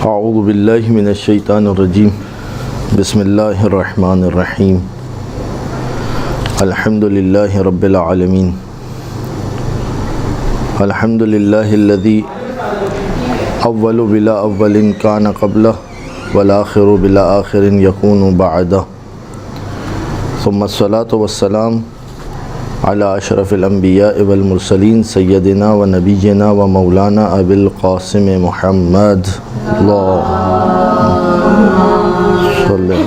اعوذ باللہ من الشیطان الرجیم بسم اللہ الرحمن الرحیم الحمد للہ رب العالمین الحمد للہ الذی اول بلا اول کان قبلہ والآخر بلا آخر یکون بعدہ ثم الصلاة والسلام علی اشرف الانبیاء والمرسلین سیدنا و نبینا و مولانا ابی القاسم محمد اللہم صلی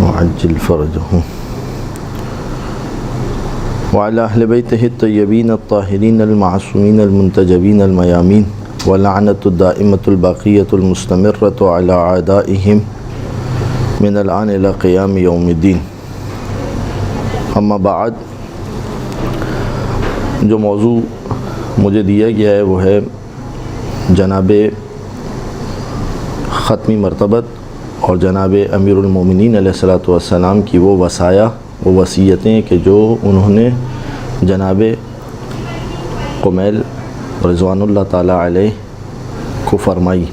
وعجل فرجہ وعلى اہل بیتہ الطیبین الطاہرین المعصومین المنتجبین المیامین ولعنۃ الدائمۃ الباقیۃ المستمرۃ علی اعدائہم من الآن الى قیام یوم الدین. اما بعد، جو موضوع مجھے دیا گیا ہے وہ ہے جناب ختمی مرتبت اور جناب امیر المومنین علیہ الصلوۃ والسلام کی وہ وصایا، وہ وصیتیں کہ جو انہوں نے جناب قمیل رضوان اللہ تعالیٰ علیہ کو فرمائی.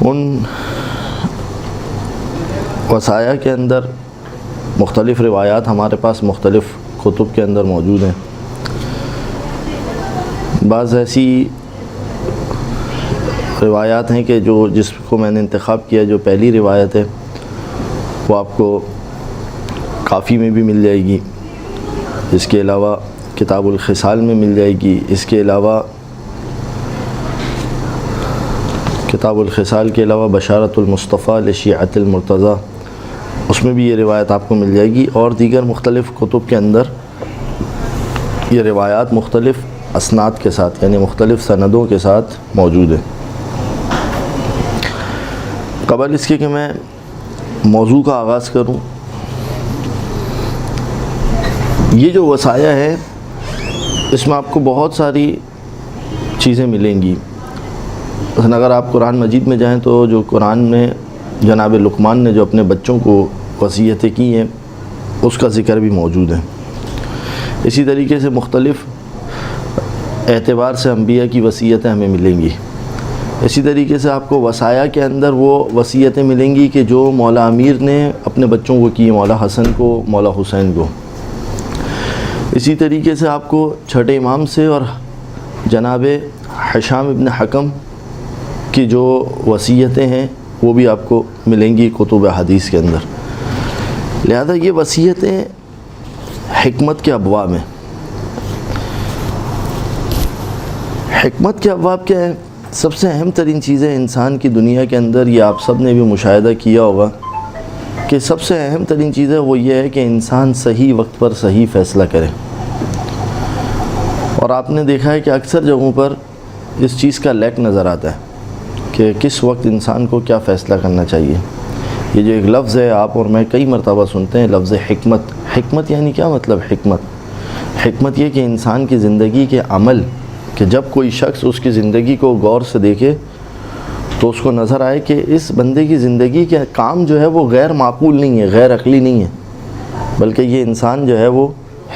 ان وصایا کے اندر مختلف روایات ہمارے پاس مختلف کتب کے اندر موجود ہیں. بعض ایسی روایات ہیں کہ جس کو میں نے انتخاب کیا، جو پہلی روایت ہے وہ آپ کو کافی میں بھی مل جائے گی، اس کے علاوہ کتاب الخصال میں مل جائے گی، اس کے علاوہ کتاب الخصال کے علاوہ بشارت المصطفیٰ لشیعۃ المرتضیٰ، اس میں بھی یہ روایت آپ کو مل جائے گی، اور دیگر مختلف کتب کے اندر یہ روایات مختلف اسناد کے ساتھ، یعنی مختلف سندوں کے ساتھ موجود ہیں. قبل اس کے کہ میں موضوع کا آغاز کروں، یہ جو وصایا ہے اس میں آپ کو بہت ساری چیزیں ملیں گی. اگر آپ قرآن مجید میں جائیں تو جو قرآن میں جناب لقمان نے جو اپنے بچوں کو وصیتیں کی ہیں اس کا ذکر بھی موجود ہے. اسی طریقے سے مختلف اعتبار سے انبیاء کی وصیتیں ہمیں ملیں گی. اسی طریقے سے آپ کو وصایا کے اندر وہ وصیتیں ملیں گی کہ جو مولا امیر نے اپنے بچوں کو کی، مولا حسن کو، مولا حسین کو. اسی طریقے سے آپ کو چھٹے امام سے اور جناب حشام ابن حکم کی جو وصیتیں ہیں وہ بھی آپ کو ملیں گی کتب حدیث کے اندر. لہذا یہ وصیتیں حکمت کے ابواب ہیں. حکمت کے ابواب کیا ہے؟ سب سے اہم ترین چیزیں انسان کی دنیا کے اندر، یہ آپ سب نے بھی مشاہدہ کیا ہوگا کہ سب سے اہم ترین چیزیں وہ یہ ہے کہ انسان صحیح وقت پر صحیح فیصلہ کرے. اور آپ نے دیکھا ہے کہ اکثر جگہوں پر اس چیز کا لیک نظر آتا ہے کہ کس وقت انسان کو کیا فیصلہ کرنا چاہیے. یہ جو ایک لفظ ہے آپ اور میں کئی مرتبہ سنتے ہیں، لفظ حکمت. حکمت یعنی کیا مطلب؟ حکمت یہ کہ انسان کی زندگی کے عمل، کہ جب کوئی شخص اس کی زندگی کو غور سے دیکھے تو اس کو نظر آئے کہ اس بندے کی زندگی کے کام جو ہے وہ غیر معقول نہیں ہے، غیر عقلی نہیں ہے، بلکہ یہ انسان جو ہے وہ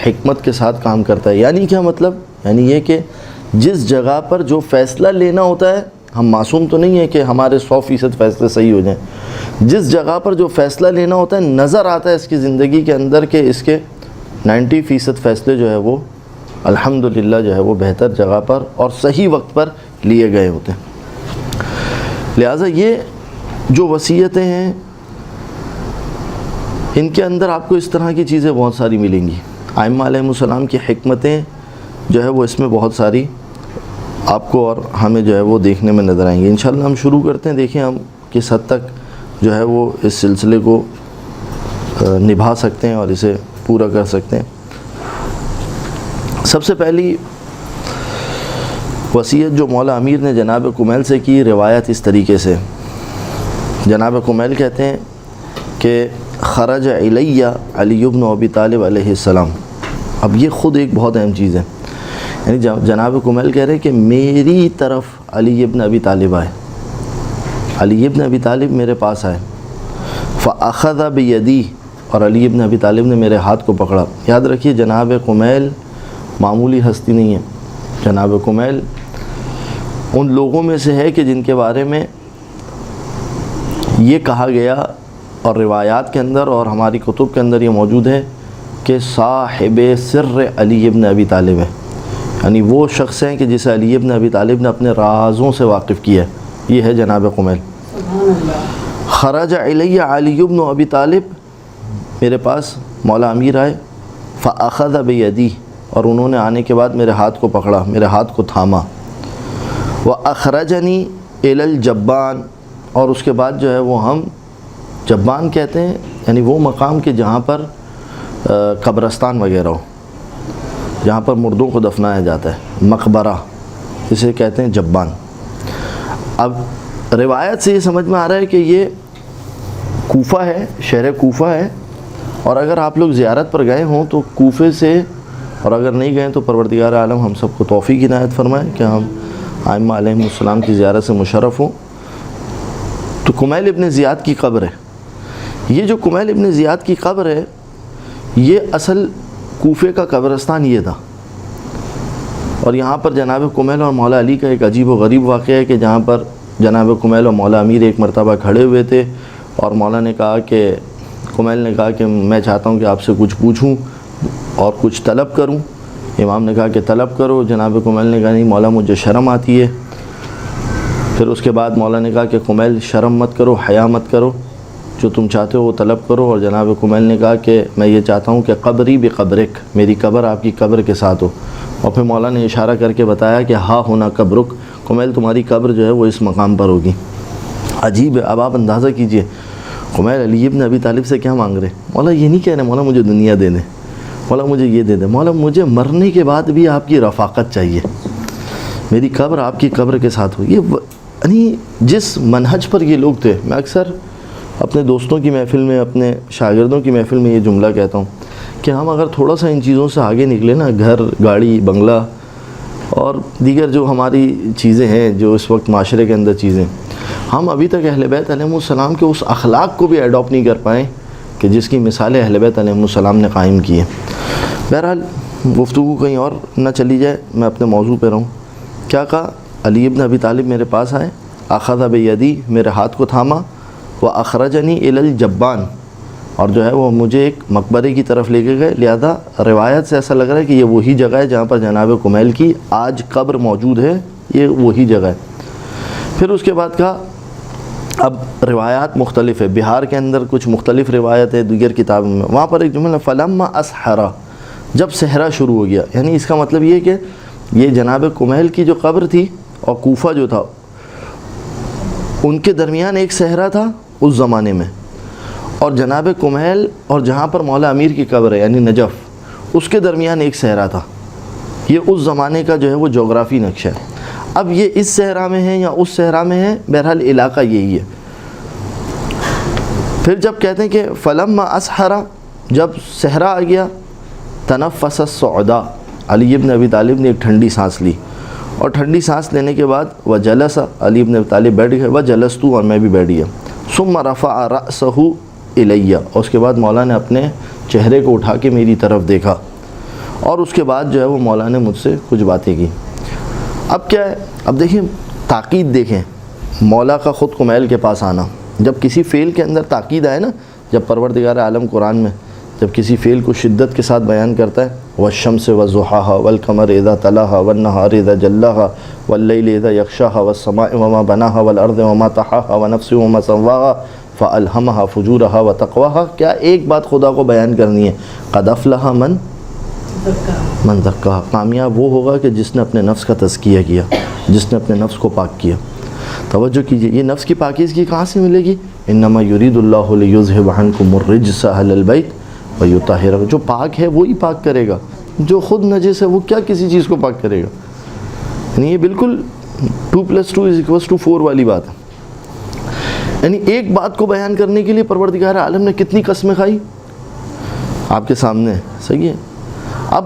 حکمت کے ساتھ کام کرتا ہے. یعنی کیا مطلب؟ یعنی یہ کہ جس جگہ پر جو فیصلہ لینا ہوتا ہے، ہم معصوم تو نہیں ہے کہ ہمارے 100% فیصلے صحیح ہو جائیں. جس جگہ پر جو فیصلہ لینا ہوتا ہے، نظر آتا ہے اس کی زندگی کے اندر کہ اس کے 90% فیصلے جو ہے وہ الحمدللہ جو ہے وہ بہتر جگہ پر اور صحیح وقت پر لیے گئے ہوتے ہیں. لہٰذا یہ جو وصیتیں ہیں ان کے اندر آپ کو اس طرح کی چیزیں بہت ساری ملیں گی. ائمہ علیہ السلام کی حکمتیں جو ہے وہ اس میں بہت ساری آپ کو اور ہمیں جو ہے وہ دیکھنے میں نظر آئیں گی. انشاءاللہ ہم شروع کرتے ہیں. دیکھیں ہم کس حد تک جو ہے وہ اس سلسلے کو نبھا سکتے ہیں اور اسے پورا کر سکتے ہیں. سب سے پہلی وصیت جو مولا امیر نے جناب قمیل سے کی، روایت اس طریقے سے. جناب قمیل کہتے ہیں کہ خرج علیہ علی بن ابی طالب علیہ السلام. اب یہ خود ایک بہت اہم چیز ہے. یعنی جناب قمیل کہہ رہے ہیں کہ میری طرف علی بن ابی طالب آئے، علی بن ابی طالب میرے پاس آئے. فاخذ بیدی، اور علی بن ابی طالب نے میرے ہاتھ کو پکڑا. یاد رکھیے جناب قمیل معمولی ہستی نہیں ہے. جناب کمیل ان لوگوں میں سے ہے کہ جن کے بارے میں یہ کہا گیا اور روایات کے اندر اور ہماری کتب کے اندر یہ موجود ہے کہ صاحب سر علی ابن ابی طالب ہے. یعنی وہ شخص ہیں کہ جسے علی ابن ابی طالب نے اپنے رازوں سے واقف کیا ہے. یہ ہے جناب کمیل. خرج علی علی ابن ابی طالب، میرے پاس مولا امیر آئے، فاخذ بیدی، اور انہوں نے آنے کے بعد میرے ہاتھ کو پکڑا، میرے ہاتھ کو تھاما. واخرجنی الی الجبان، اور اس کے بعد جو ہے وہ ہم جبان کہتے ہیں یعنی وہ مقام کہ جہاں پر قبرستان وغیرہ ہو، جہاں پر مردوں کو دفنایا جاتا ہے، مقبرہ اسے کہتے ہیں جبان. اب روایت سے یہ سمجھ میں آ رہا ہے کہ یہ کوفہ ہے، شہر کوفہ ہے، اور اگر آپ لوگ زیارت پر گئے ہوں تو کوفے سے، اور اگر نہیں گئے تو پروردگار عالم ہم سب کو توفیق عنایت فرمائے کہ ہم ائمہ علیہم السلام کی زیارت سے مشرف ہوں. تو کمیل ابن زیاد کی قبر ہے. یہ جو کمیل ابن زیاد کی قبر ہے یہ اصل کوفے کا قبرستان یہ تھا. اور یہاں پر جناب کمیل اور مولا علی کا ایک عجیب و غریب واقعہ ہے کہ جہاں پر جناب کمیل اور مولا امیر ایک مرتبہ کھڑے ہوئے تھے اور مولا نے کہا کہ کمیل نے کہا کہ میں چاہتا ہوں کہ آپ سے کچھ پوچھوں اور کچھ طلب کروں. امام نے کہا کہ طلب کرو. جناب کمیل نے کہا نہیں مولا مجھے شرم آتی ہے. پھر اس کے بعد مولا نے کہا کہ کمیل شرم مت کرو، حیا مت کرو، جو تم چاہتے ہو وہ طلب کرو. اور جناب کمیل نے کہا کہ میں یہ چاہتا ہوں کہ قبری بقبرک، میری قبر آپ کی قبر کے ساتھ ہو. اور پھر مولا نے اشارہ کر کے بتایا کہ ہاں ہونا قبرک، کمیل تمہاری قبر جو ہے وہ اس مقام پر ہوگی. عجیب ہے. اب آپ اندازہ کیجئے کمیل علی ابن ابی طالب سے کیا مانگ رہے. مولا یہ نہیں کہہ رہے مولا مجھے دنیا دے دیں، مولا مجھے یہ دے دیں، مولا مجھے مرنے کے بعد بھی آپ کی رفاقت چاہیے، میری قبر آپ کی قبر کے ساتھ ہو. یہ یعنی جس منہج پر یہ لوگ تھے، میں اکثر اپنے دوستوں کی محفل میں، اپنے شاگردوں کی محفل میں یہ جملہ کہتا ہوں کہ ہم اگر تھوڑا سا ان چیزوں سے آگے نکلے نا، گھر، گاڑی، بنگلہ اور دیگر جو ہماری چیزیں ہیں جو اس وقت معاشرے کے اندر چیزیں، ہم ابھی تک اہل بیت علیہم السلام کے اس اخلاق کو بھی ایڈاپٹ نہیں کر پائیں کہ جس کی مثالیں اہل بیت علیہم السلام نے قائم کی ہیں. بہرحال گفتگو کہیں اور نہ چلی جائے، میں اپنے موضوع پہ رہوں. کیا کہا؟ علی ابن ابی طالب میرے پاس آئے، اخذ بیدی، میرے ہاتھ کو تھاما، واخرجنی الی الجبان، اور جو ہے وہ مجھے ایک مقبرے کی طرف لے کے گئے. لہذا روایت سے ایسا لگ رہا ہے کہ یہ وہی جگہ ہے جہاں پر جناب کمیل کی آج قبر موجود ہے، یہ وہی جگہ ہے. پھر اس کے بعد کہا اب روایات مختلف ہے، بہار کے اندر کچھ مختلف روایت ہے، دیگر کتابوں میں. وہاں پر ایک جملہ فلما اسحرا، جب صحرا شروع ہو گیا، یعنی اس کا مطلب یہ کہ یہ جناب کمیل کی جو قبر تھی اور کوفہ جو تھا ان کے درمیان ایک صحرا تھا اس زمانے میں، اور جناب کمیل اور جہاں پر مولا امیر کی قبر ہے یعنی نجف، اس کے درمیان ایک صحرا تھا. یہ اس زمانے کا جو ہے وہ جغرافی نقشہ ہے. اب یہ اس صحرا میں ہے یا اس صحرا میں ہے، بہرحال علاقہ یہی ہے. پھر جب کہتے ہیں کہ فلما اسحرا، جب صحرا آ گیا، تنفس الصعدا، علی ابن ابی طالب نے ایک ٹھنڈی سانس لی، اور ٹھنڈی سانس لینے کے بعد وجلس، علی ابن ابی طالب بیٹھ گئے، وجلست، اور میں بھی بیٹھ گیا. ثم رفع رأسہ الیہ، اور اس کے بعد مولا نے اپنے چہرے کو اٹھا کے میری طرف دیکھا، اور اس کے بعد جو ہے وہ مولا نے مجھ سے کچھ باتیں کی. اب کیا ہے؟ اب دیکھیں تاکید، دیکھیں مولا کا خود کمیل کے پاس آنا. جب کسی فعل کے اندر تاکید آئے نا، جب پروردگار عالم قرآن میں جب کسی فعل کو شدت کے ساتھ بیان کرتا ہے، والشمس وضحاها والقمر اذا تلاها والنهار اذا جلاها واللیل اذا یغشاها والسماء وما بناها والارض وما طحاها ونفس وما سواها فالهمها فجورها وتقواها. کیا ایک بات خدا کو بیان کرنی ہے، قد افلح من زکاها، کامیاب وہ ہوگا کہ جس نے اپنے نفس کا تزکیہ کیا، جس نے اپنے نفس کو پاک کیا. توجہ کیجئے، یہ نفس کی پاکیزگی کہاں سے ملے گی؟ انما یرید اللہ لیذھب عنکم الرجس اہل البیت ویطہرکم. جو پاک ہے وہی پاک کرے گا، جو خود نجس ہے وہ کیا کسی چیز کو پاک کرے گا؟ یعنی یہ بالکل 2+2=4 والی بات ہے. یعنی ایک بات کو بیان کرنے کے لیے پروردگار عالم نے کتنی قسمیں کھائی آپ کے سامنے، صحیح ہے. اب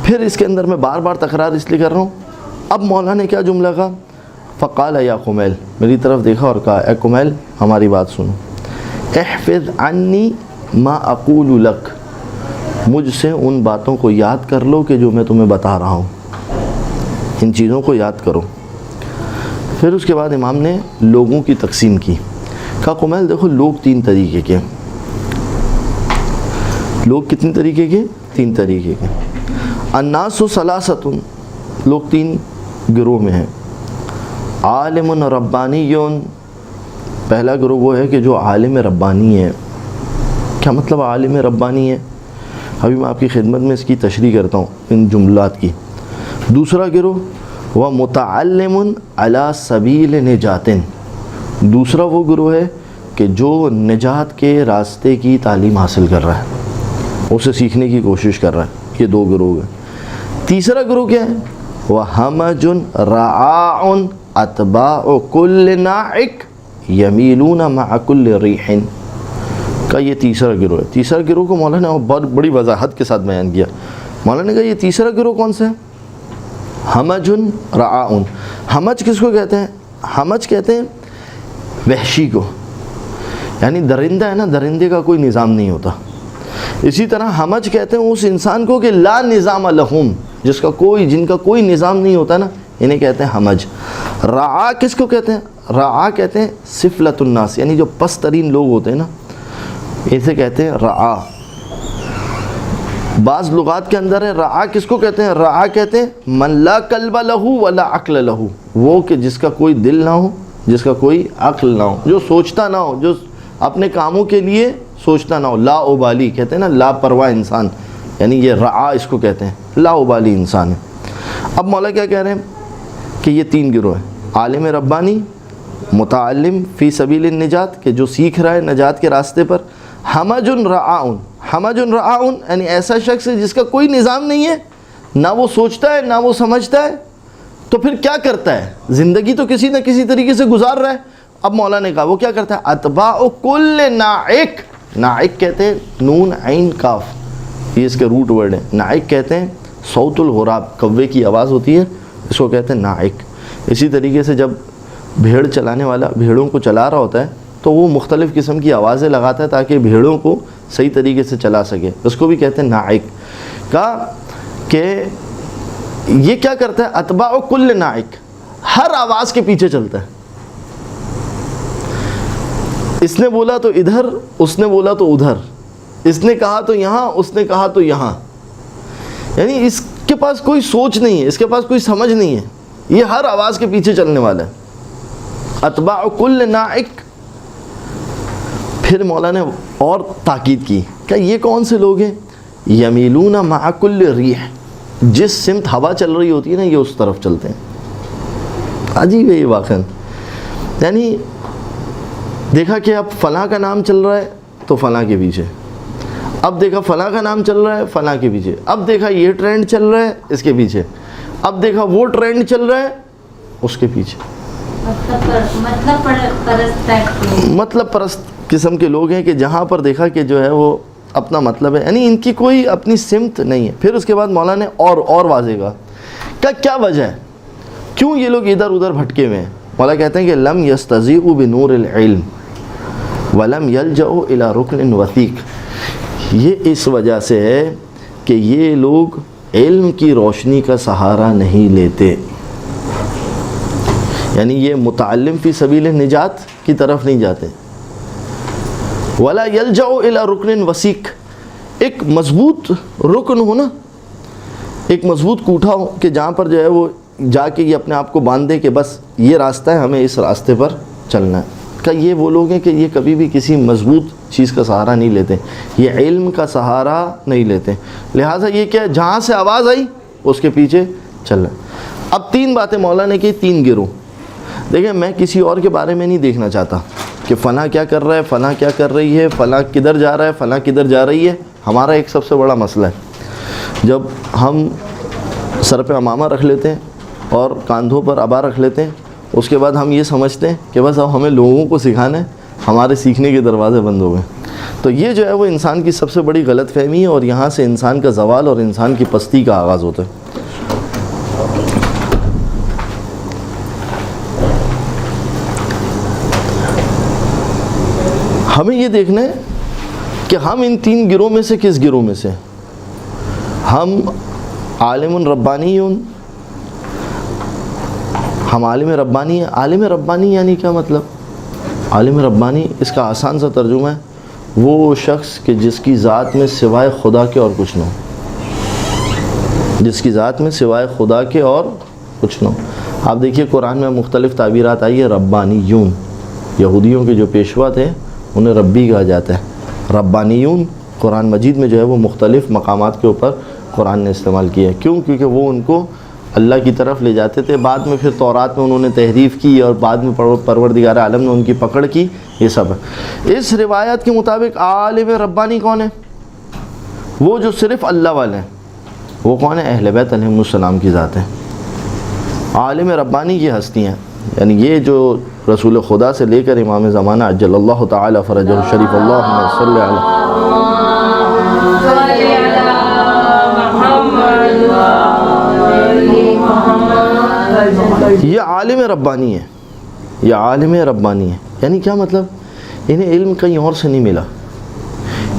پھر اس کے اندر میں بار بار تکرار اس لیے کر رہا ہوں. اب مولا نے کیا جملہ کہا؟ فقال یا کمیل، میری طرف دیکھا اور کہا اے کمیل ہماری بات سنو. احفظ عنی ما اقول لک، مجھ سے ان باتوں کو یاد کر لو کہ جو میں تمہیں بتا رہا ہوں، ان چیزوں کو یاد کرو۔ پھر اس کے بعد امام نے لوگوں کی تقسیم کی، کہا قمیل دیکھو لوگ تین طریقے کے، لوگ کتنے طریقے کے؟ تین طریقے کے۔ الناس ثلاثۃ، لوگ تین گروہ میں ہیں۔ عالم ربانی، پہلا گروہ وہ ہے کہ جو عالم ربانی ہے۔ کیا مطلب عالم ربانی ہے؟ ابھی میں آپ کی خدمت میں اس کی تشریح کرتا ہوں ان جملات کی۔ دوسرا گروہ وہ متعلم علی سبیل نجات، دوسرا وہ گروہ ہے کہ جو نجات کے راستے کی تعلیم حاصل کر رہا ہے، اسے سیکھنے کی کوشش کر رہا ہے۔ یہ دو گروہ ہیں۔ تیسرا گروہ کیا ہے؟ وہ ہمج رعاع اتباع کل ناعق یمیلون مع کل ریح، کا یہ تیسرا گروہ ہے۔ تیسرا گروہ کو مولانا نے بہت بڑی وضاحت کے ساتھ بیان کیا۔ مولانا نے کہا یہ تیسرا گروہ کون سا ہے؟ ہمج رعاع۔ ہمج کس کو کہتے ہیں؟ ہمج کہتے ہیں وحشی کو، یعنی درندہ ہے نا، درندے کا کوئی نظام نہیں ہوتا۔ اسی طرح ہمج کہتے ہیں اس انسان کو کہ لا نظام لہم، جن کا کوئی نظام نہیں ہوتا نا، انہیں کہتے ہیں ہمج۔ رعاع کس کو کہتے ہیں؟ رعاع کہتے ہیں سفلۃ الناس، یعنی جو پست ترین لوگ ہوتے ہیں نا، اسے کہتے ہیں رعاع۔ بعض لغات کے اندر ہے رعاع کس کو کہتے ہیں؟ رعاع کہتے ہیں من لا قلب لہ ولا عقل لہ، وہ کہ جس کا کوئی دل نہ ہو، جس کا کوئی عقل نہ ہو، جو سوچتا نہ ہو، جو اپنے کاموں کے لیے سوچتا نہ ہو، لا ابالی کہتے ہیں نا، لا پرواہ انسان، یعنی یہ رعاع اس کو کہتے ہیں، لا ابالی انسان ہے۔ اب مولا کیا کہہ رہے ہیں کہ یہ تین گروہ ہیں، عالم ربانی، متعلم فی سبیل النجات کہ جو سیکھ رہا ہے نجات کے راستے پر، ہمج رعاع، ہمج رعاع یعنی ایسا شخص ہے جس کا کوئی نظام نہیں ہے، نہ وہ سوچتا ہے نہ وہ سمجھتا ہے، تو پھر کیا کرتا ہے؟ زندگی تو کسی نہ کسی طریقے سے گزار رہا ہے۔ اب مولا نے کہا وہ کیا کرتا ہے؟ اتباع کل ناعق، ناعق کہتے ہیں نون عین کاف، یہ اس کے روٹ ورڈ ہے۔ ناعق کہتے ہیں صوت الغراب، کوے کی آواز ہوتی ہے، اس کو کہتے ہیں ناعق۔ اسی طریقے سے جب بھیڑ چلانے والا بھیڑوں کو چلا رہا ہوتا ہے تو وہ مختلف قسم کی آوازیں لگاتا ہے تاکہ بھیڑوں کو صحیح طریقے سے چلا سکے، اس کو بھی کہتے ہیں ناعق۔ کہا کہ یہ کیا کرتا ہے؟ اتباع کل ناعق، ہر آواز کے پیچھے چلتا ہے۔ اس نے بولا تو ادھر، اس نے بولا تو ادھر، اس نے کہا تو یہاں، اس نے کہا تو یہاں، یعنی اس کے پاس کوئی سوچ نہیں ہے، اس کے پاس کوئی سمجھ نہیں ہے، یہ ہر آواز کے پیچھے چلنے والا ہے۔ اتباع کل ناعق۔ پھر مولا نے اور تاکید کی کہ یہ کون سے لوگ ہیں؟ یمیلون مع کل ریح، جس سمت ہوا چل رہی ہوتی ہے نا، یہ اس طرف چلتے ہیں۔ عجیب ہے یہ واقعہ، یعنی دیکھا کہ اب فلاں کا نام چل رہا ہے تو فلاں کے پیچھے، اب دیکھا فلاں کا نام چل رہا ہے فلاں کے پیچھے، اب دیکھا یہ ٹرینڈ چل رہا ہے اس کے پیچھے، اب دیکھا وہ ٹرینڈ چل رہا ہے اس کے پیچھے۔ مطلب پرست قسم کے لوگ ہیں کہ جہاں پر دیکھا کہ جو ہے وہ اپنا مطلب ہے، یعنی ان کی کوئی اپنی سمت نہیں ہے۔ پھر اس کے بعد مولا نے اور واضح کہا کہ کیا وجہ ہے، کیوں یہ لوگ ادھر ادھر بھٹکے ہوئے ہیں؟ مولا کہتے ہیں کہ لم یستضیئوا بنور العلم ولم یلجؤوا الی رکن وثیق، یہ اس وجہ سے ہے کہ یہ لوگ علم کی روشنی کا سہارا نہیں لیتے، یعنی یہ متعلم فی سبیل نجات کی طرف نہیں جاتے۔ ولا یلجؤوا الی رکن وثیق، ایک مضبوط رکن ہو نا، ایک مضبوط کوٹھا ہو کہ جہاں پر جو ہے وہ جا کے یہ اپنے آپ کو باندھ دے کہ بس یہ راستہ ہے، ہمیں اس راستے پر چلنا ہے۔ کہ یہ وہ لوگ ہیں کہ یہ کبھی بھی کسی مضبوط چیز کا سہارا نہیں لیتے، یہ علم کا سہارا نہیں لیتے، لہٰذا یہ کیا، جہاں سے آواز آئی اس کے پیچھے چلنا۔ اب تین باتیں مولا نے کی، تین گروہ۔ دیکھیں میں کسی اور کے بارے میں نہیں دیکھنا چاہتا کہ فلاں کیا کر رہا ہے، فلاں کیا کر رہی ہے، فلاں کدھر جا رہا ہے، فلاں کدھر جا رہی ہے۔ ہمارا ایک سب سے بڑا مسئلہ ہے، جب ہم سر پہ عمامہ رکھ لیتے ہیں اور کاندھوں پر عبا رکھ لیتے ہیں، اس کے بعد ہم یہ سمجھتے ہیں کہ بس اب ہمیں لوگوں کو سکھانا ہے، ہمارے سیکھنے کے دروازے بند ہو گئے۔ تو یہ جو ہے وہ انسان کی سب سے بڑی غلط فہمی ہے، اور یہاں سے انسان کا زوال اور انسان کی پستی کا آغاز ہوتا ہے۔ ہمیں یہ دیکھنا ہے کہ ہم ان تین گروہ میں سے کس گروہ میں سے، ہم عالم ربانی، ہم عالم ربانی ہیں۔ عالم ربانی یعنی کیا مطلب؟ عالم ربانی اس کا آسان سا ترجمہ ہے وہ شخص کہ جس کی ذات میں سوائے خدا کے اور کچھ نہ ہو، جس کی ذات میں سوائے خدا کے اور کچھ نہ ہو۔ آپ دیکھیے قرآن میں مختلف تعبیرات آئی ہے۔ ربانیون، یہودیوں کے جو پیشوا تھے انہیں ربی کہا جاتا ہے۔ ربانیون قرآن مجید میں جو ہے وہ مختلف مقامات کے اوپر قرآن نے استعمال کیا ہے۔ کیوں؟ کیونکہ وہ ان کو اللہ کی طرف لے جاتے تھے۔ بعد میں پھر تورات میں انہوں نے تحریف کی اور بعد میں پروردگار عالم نے ان کی پکڑ کی، یہ سب ہے۔ اس روایت کے مطابق عالم ربانی کون ہے؟ وہ جو صرف اللہ والے ہیں۔ وہ کون ہے؟ اہل بیت علیہم السلام کی ذات ہے۔ عالم ربانی کی ہستیاں، یعنی یہ جو رسول خدا سے لے کر امام زمانہ عجل اللہ تعالی فرجہ الشریف، اللہم صلی علی یہ عالم ربانی ہے، یہ عالم ربانی ہے۔ یعنی کیا مطلب؟ انہیں علم کہیں اور سے نہیں ملا،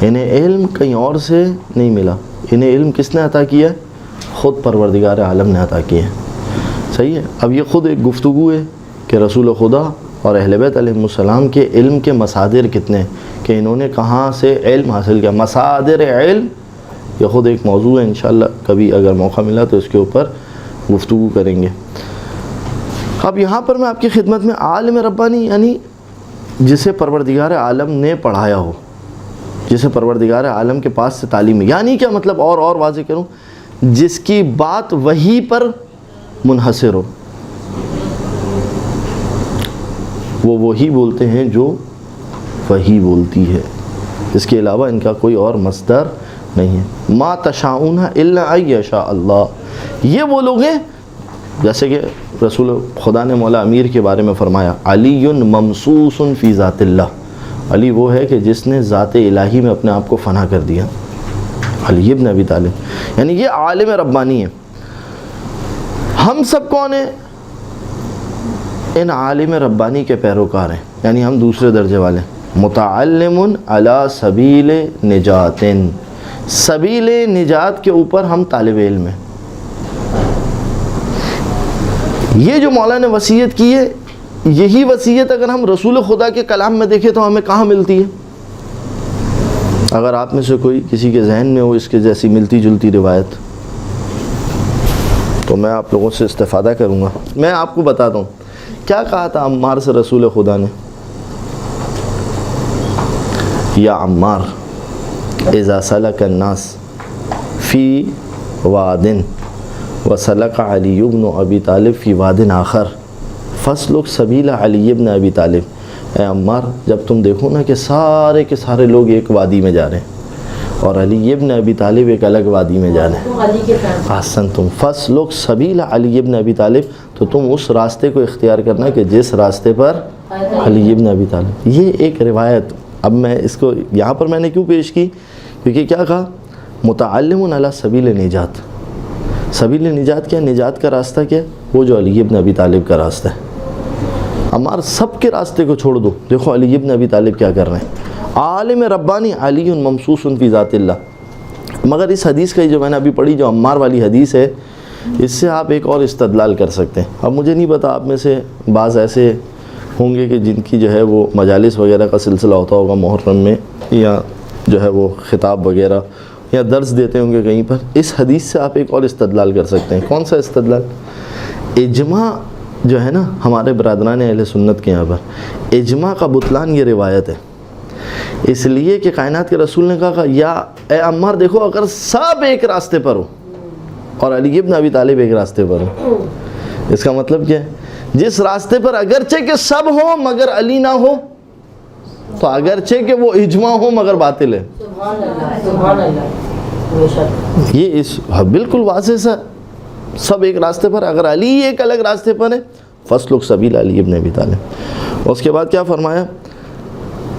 انہیں علم کہیں اور سے نہیں ملا، انہیں علم کس نے عطا کیا ہے؟ خود پروردگار عالم نے عطا کیا ہے۔ صحیح ہے؟ اب یہ خود ایک گفتگو ہے کہ رسول خدا اور اہل بیت علیہ السلام کے علم کے مصادر کتنے ہیں، کہ انہوں نے کہاں سے علم حاصل کیا، مصادر علم، یہ خود ایک موضوع ہے۔ انشاءاللہ کبھی اگر موقع ملا تو اس کے اوپر گفتگو کریں گے۔ اب یہاں پر میں آپ کی خدمت میں عالم ربانی یعنی جسے پروردگار عالم نے پڑھایا ہو، جسے پروردگار عالم کے پاس سے تعلیم، یعنی کیا مطلب اور واضح کروں، جس کی بات وحی پر منحصر ہو، وہ وہی بولتے ہیں جو وحی بولتی ہے، اس کے علاوہ ان کا کوئی اور مصدر نہیں ہے۔ ما تشاؤون الا ان یشاء اللہ، یہ وہ لوگ ہیں جیسے کہ رسول خدا نے مولا امیر کے بارے میں فرمایا، علی ممسوس فی ذات اللہ، علی وہ ہے کہ جس نے ذات الہی میں اپنے آپ کو فنا کر دیا، علی ابن ابی طالب، یعنی یہ عالم ربانی ہے۔ ہم سب کون ہیں؟ ان عالم ربانی کے پیروکار ہیں، یعنی ہم دوسرے درجے والے ہیں۔ متعلم علی سبیل نجات، سبیل نجات کے اوپر ہم طالب علم ہیں۔ یہ جو مولا نے وصیت کی ہے، یہی وصیت اگر ہم رسول خدا کے کلام میں دیکھیں تو ہمیں کہاں ملتی ہے؟ اگر آپ میں سے کوئی کسی کے ذہن میں ہو اس کے جیسی ملتی جلتی روایت تو میں آپ لوگوں سے استفادہ کروں گا۔ میں آپ کو بتاتا ہوں کیا کہا تھا عمار سے رسول خدا نے، یا عمار اذا سلک الناس فی واد وسلک علی بن ابی طالب فی واد آخر فاسلک سبیل علی بن ابی طالب، اے عمار جب تم دیکھو نا کہ سارے کے سارے لوگ ایک وادی میں جا رہے ہیں اور علی ابن ابی طالب ایک الگ وادی میں جا رہے ہیں، احسن تم فاسلک سبیل علی ابن ابی طالب، تو تم اس راستے کو اختیار کرنا کہ جس راستے پر علی ابن ابی طالب۔ یہ ایک روایت، اب میں اس کو یہاں پر میں نے کیوں پیش کی؟ کیونکہ کیا کہا؟ متعلم علی سبیل نجات، سبیل نجات کیا؟ نجات کا راستہ کیا؟ وہ جو علی ابن ابی طالب کا راستہ ہے۔ ہمارے سب کے راستے کو چھوڑ دو، دیکھو علی ابن ابی طالب کیا کر رہے ہیں۔ عالم ربانی علی ممسوس فی ذات اللہ۔ مگر اس حدیث کا جو میں نے ابھی پڑھی، جو عمار والی حدیث ہے، اس سے آپ ایک اور استدلال کر سکتے ہیں۔ اب مجھے نہیں پتا آپ میں سے بعض ایسے ہوں گے کہ جن کی جو ہے وہ مجالس وغیرہ کا سلسلہ ہوتا ہوگا محرم میں، یا جو ہے وہ خطاب وغیرہ یا درس دیتے ہوں گے کہیں پر، اس حدیث سے آپ ایک اور استدلال کر سکتے ہیں۔ کون سا استدلال؟ اجماع جو ہے نا ہمارے برادران اہل سنت کے یہاں پر، اجماع کا بطلان یہ روایت ہے، اس لیے کہ کائنات کے رسول نے کہا یا اے عمار دیکھو اگر سب ایک راستے پر ہو اور علی ابن ابی طالب ایک راستے پر ہو، اس کا مطلب کیا ہے؟ جس راستے پر اگرچہ کہ سب ہو مگر علی نہ ہو تو اگرچہ کہ وہ اجماع ہو مگر باطل ہے۔ سبحان اللہ، یہ اس بالکل واضح سا، سب ایک راستے پر، اگر علی ایک الگ راستے پر ہے فاسلک سبیل علی ابن ابی طالب۔ اس کے بعد کیا فرمایا؟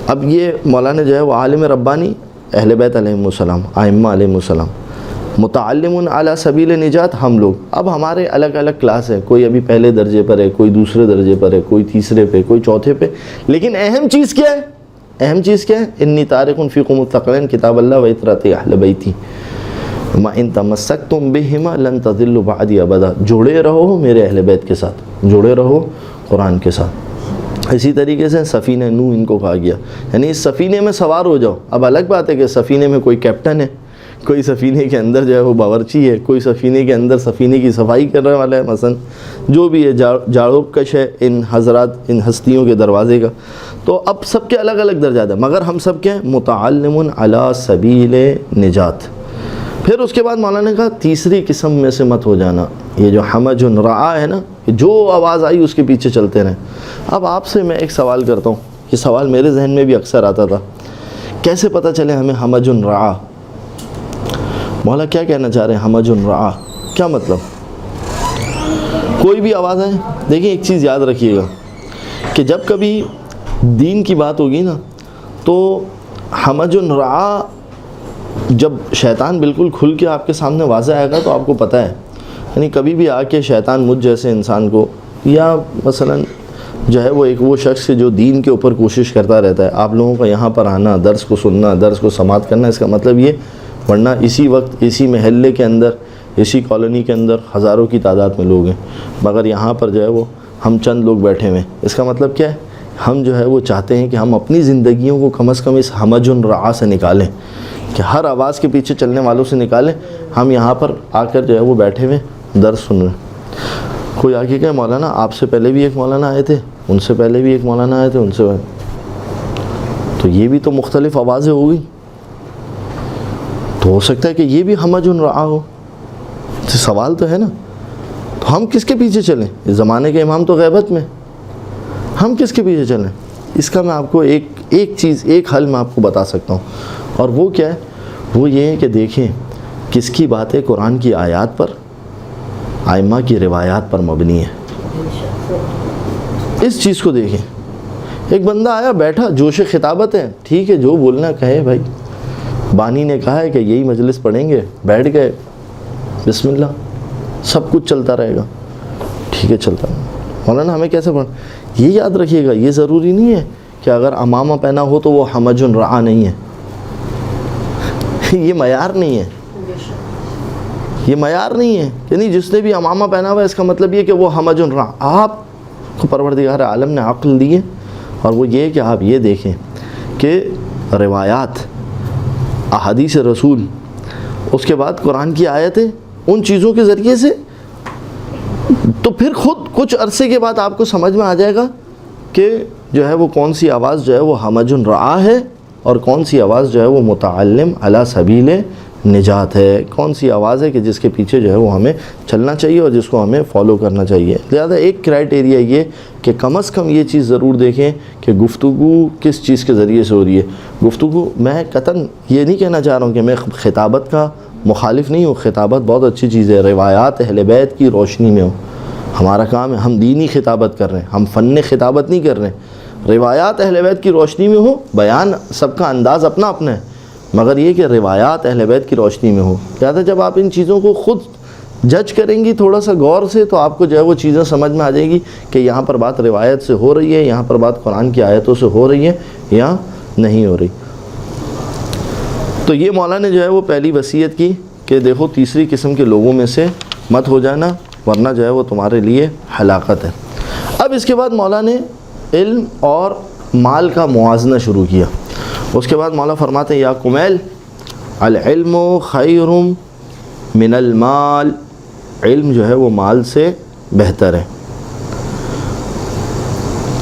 اب یہ مولانا جو ہے وہ عالم ربانی، اہل بیت علیہ السلام، ائمہ علیہ السلام، متعلم علی سبیل نجات ہم لوگ۔ اب ہمارے الگ الگ کلاس ہے، کوئی ابھی پہلے درجے پر ہے، کوئی دوسرے درجے پر ہے، کوئی تیسرے پہ، کوئی چوتھے پہ، لیکن اہم چیز کیا ہے؟ اہم چیز کیا ہے؟ انی تارک فیکم الثقلین کتاب اللہ و اطرات اہل بیتی، ما ان تمسکتم بہما لن تضلوا بعدی ابدا، جڑے رہو میرے اہل بیت کے ساتھ، جڑے رہو قرآن کے ساتھ۔ اسی طریقے سے سفینہ نو ان کو کہا گیا، یعنی اس سفینے میں سوار ہو جاؤ۔ اب الگ بات ہے کہ سفینے میں کوئی کیپٹن ہے، کوئی سفینے کے اندر جو ہے وہ باورچی ہے، کوئی سفینے کے اندر سفینے کی صفائی کرنے والا ہے، مثلا جو بھی ہے جاڑو کش ہے ان حضرات، ان ہستیوں کے دروازے کا۔ تو اب سب کے الگ الگ درجات ہیں، مگر ہم سب کے ہیں متعلم علی سبیل نجات۔ پھر اس کے بعد مولانا نے کہا تیسری قسم میں سے مت ہو جانا، یہ جو حمج رعا ہے نا، جو آواز آئی اس کے پیچھے چلتے رہیں۔ اب آپ سے میں ایک سوال کرتا ہوں، یہ سوال میرے ذہن میں بھی اکثر آتا تھا، کیسے پتہ چلے ہمیں حمج رعا؟ مولا کیا کہنا چاہ رہے ہیں حمج رعا؟ کیا مطلب؟ کوئی بھی آواز آئے، دیکھیں ایک چیز یاد رکھیے گا کہ جب کبھی دین کی بات ہوگی نا تو حمج رعا، جب شیطان بالکل کھل کے آپ کے سامنے واضح آئے گا تو آپ کو پتہ ہے، یعنی کبھی بھی آ کے شیطان مجھ جیسے انسان کو، یا مثلا جو ہے وہ ایک وہ شخص جو دین کے اوپر کوشش کرتا رہتا ہے، آپ لوگوں کا یہاں پر آنا، درس کو سننا، درس کو سماعت کرنا، اس کا مطلب یہ، ورنہ اسی وقت اسی محلے کے اندر، اسی کالونی کے اندر ہزاروں کی تعداد میں لوگ ہیں، مگر یہاں پر جو ہے وہ ہم چند لوگ بیٹھے ہوئے ہیں۔ اس کا مطلب کیا ہے؟ ہم جو ہے وہ چاہتے ہیں کہ ہم اپنی زندگیوں کو کم از کم اس حمج رعا سے نکالیں، کہ ہر آواز کے پیچھے چلنے والوں سے نکالیں۔ ہم یہاں پر آ کر جو ہے وہ بیٹھے ہوئے درس سن رہے ہیں۔ کوئی آگے کہے مولانا آپ سے پہلے بھی ایک مولانا آئے تھے، ان سے پہلے بھی ایک مولانا آئے تھے، ان سے تو یہ بھی تو مختلف آوازیں ہو گئی، تو ہو سکتا ہے کہ یہ بھی حمج رعا ہو۔ سوال تو ہے نا، تو ہم کس کے پیچھے چلیں؟ اس زمانے کے امام تو غیبت میں، ہم کس کے پیچھے چلیں؟ اس کا میں آپ کو ایک چیز، ایک حل میں آپ کو بتا سکتا ہوں، اور وہ کیا ہے؟ وہ یہ ہے کہ دیکھیں کس کی باتیں قرآن کی آیات پر، ائمہ کی روایات پر مبنی ہے۔ اس چیز کو دیکھیں، ایک بندہ آیا بیٹھا، جوش خطابت ہے، ٹھیک ہے جو بولنا کہے بھائی، بانی نے کہا ہے کہ یہی مجلس پڑھیں گے، بیٹھ گئے، بسم اللہ، سب کچھ چلتا رہے گا، ٹھیک ہے چلتا ہے۔ مولانا ہمیں کیسے پڑھنا؟ یہ یاد رکھیے گا، یہ ضروری نہیں ہے کہ اگر امامہ پہنا ہو تو وہ حمج رعا نہیں ہے، یہ معیار نہیں ہے، یہ معیار نہیں ہے، یعنی جس نے بھی امامہ پہنا ہوا ہے اس کا مطلب یہ کہ وہ حمج رعا۔ آپ کو پروردگار عالم نے عقل دی ہے، اور وہ یہ کہ آپ یہ دیکھیں کہ روایات، احادیث رسول، اس کے بعد قرآن کی آیتیں، ان چیزوں کے ذریعے سے تو پھر خود کچھ عرصے کے بعد آپ کو سمجھ میں آ جائے گا کہ جو ہے وہ کون سی آواز جو ہے وہ حمج رعا ہے، اور کون سی آواز جو ہے وہ متعلم علی سبیل نجات ہے، کون سی آواز ہے کہ جس کے پیچھے جو ہے وہ ہمیں چلنا چاہیے اور جس کو ہمیں فالو کرنا چاہیے۔ لہذا ایک کرائٹیریا یہ کہ کم از کم یہ چیز ضرور دیکھیں کہ گفتگو کس چیز کے ذریعے سے ہو رہی ہے۔ گفتگو، میں قطعاً یہ نہیں کہنا چاہ رہا ہوں کہ میں خطابت کا مخالف نہیں ہوں، خطابت بہت اچھی چیز ہے، روایات اہل بیت کی روشنی میں ہو، ہمارا کام ہے، ہم دینی خطابت کر رہے ہیں، ہم فن خطابت نہیں کر رہے ہیں، روایات اہل بیت کی روشنی میں ہو، بیان سب کا انداز اپنا اپنا ہے، مگر یہ کہ روایات اہل بیت کی روشنی میں ہو۔ لہٰذا جب آپ ان چیزوں کو خود جج کریں گی تھوڑا سا غور سے، تو آپ کو جو ہے وہ چیزیں سمجھ میں آ جائیں گی کہ یہاں پر بات روایت سے ہو رہی ہے، یہاں پر بات قرآن کی آیتوں سے ہو رہی ہے یا نہیں ہو رہی۔ تو یہ مولانا نے جو ہے وہ پہلی وصیت کی کہ دیکھو تیسری قسم کے لوگوں میں سے مت ہو جانا، ورنہ جو ہے وہ تمہارے لیے ہلاکت ہے۔ اب اس کے بعد مولانا نے علم اور مال کا موازنہ شروع کیا۔ اس کے بعد مولا فرماتے ہیں یا کمیل العلم خیر من المال، علم جو ہے وہ مال سے بہتر ہے۔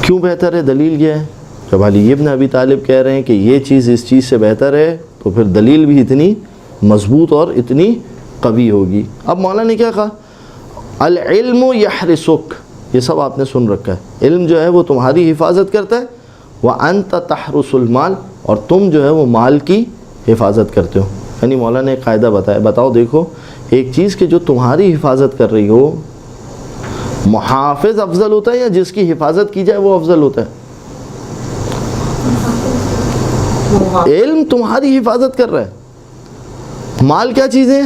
کیوں بہتر ہے؟ دلیل یہ ہے، جب علی ابن ابی طالب کہہ رہے ہیں کہ یہ چیز اس چیز سے بہتر ہے تو پھر دلیل بھی اتنی مضبوط اور اتنی قوی ہوگی۔ اب مولا نے کیا کہا؟ العلم یحرسک، یہ سب آپ نے سن رکھا ہے، علم جو ہے وہ تمہاری حفاظت کرتا ہے، وانت تحرس المال، اور تم جو ہے وہ مال کی حفاظت کرتے ہو۔ یعنی مولا نے ایک قاعدہ بتایا، بتاؤ دیکھو ایک چیز کہ جو تمہاری حفاظت کر رہی ہو، محافظ افضل ہوتا ہے یا جس کی حفاظت کی جائے وہ افضل ہوتا ہے؟ علم تمہاری حفاظت کر رہا ہے، مال کیا چیز ہے؟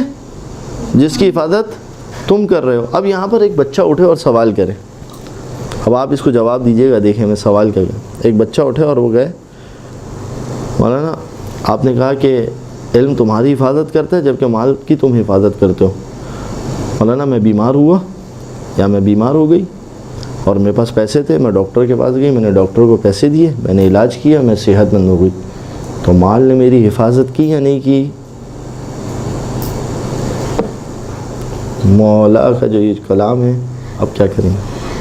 جس کی حفاظت تم کر رہے ہو۔ اب یہاں پر ایک بچہ اٹھے اور سوال کرے، اب آپ اس کو جواب دیجئے گا، دیکھیں میں سوال کر گیا۔ ایک بچہ اٹھے اور وہ گئے، مولانا آپ نے کہا کہ علم تمہاری حفاظت کرتا ہے جبکہ مال کی تم حفاظت کرتے ہو. مولانا میں بیمار ہوا یا میں بیمار ہو گئی اور میرے پاس پیسے تھے, میں ڈاکٹر کے پاس گئی, میں نے ڈاکٹر کو پیسے دیے, میں نے علاج کیا, میں صحت مند ہو گئی, تو مال نے میری حفاظت کی یا نہیں کی؟ مولا کا جو یہ کلام ہے, اب کیا کریں؟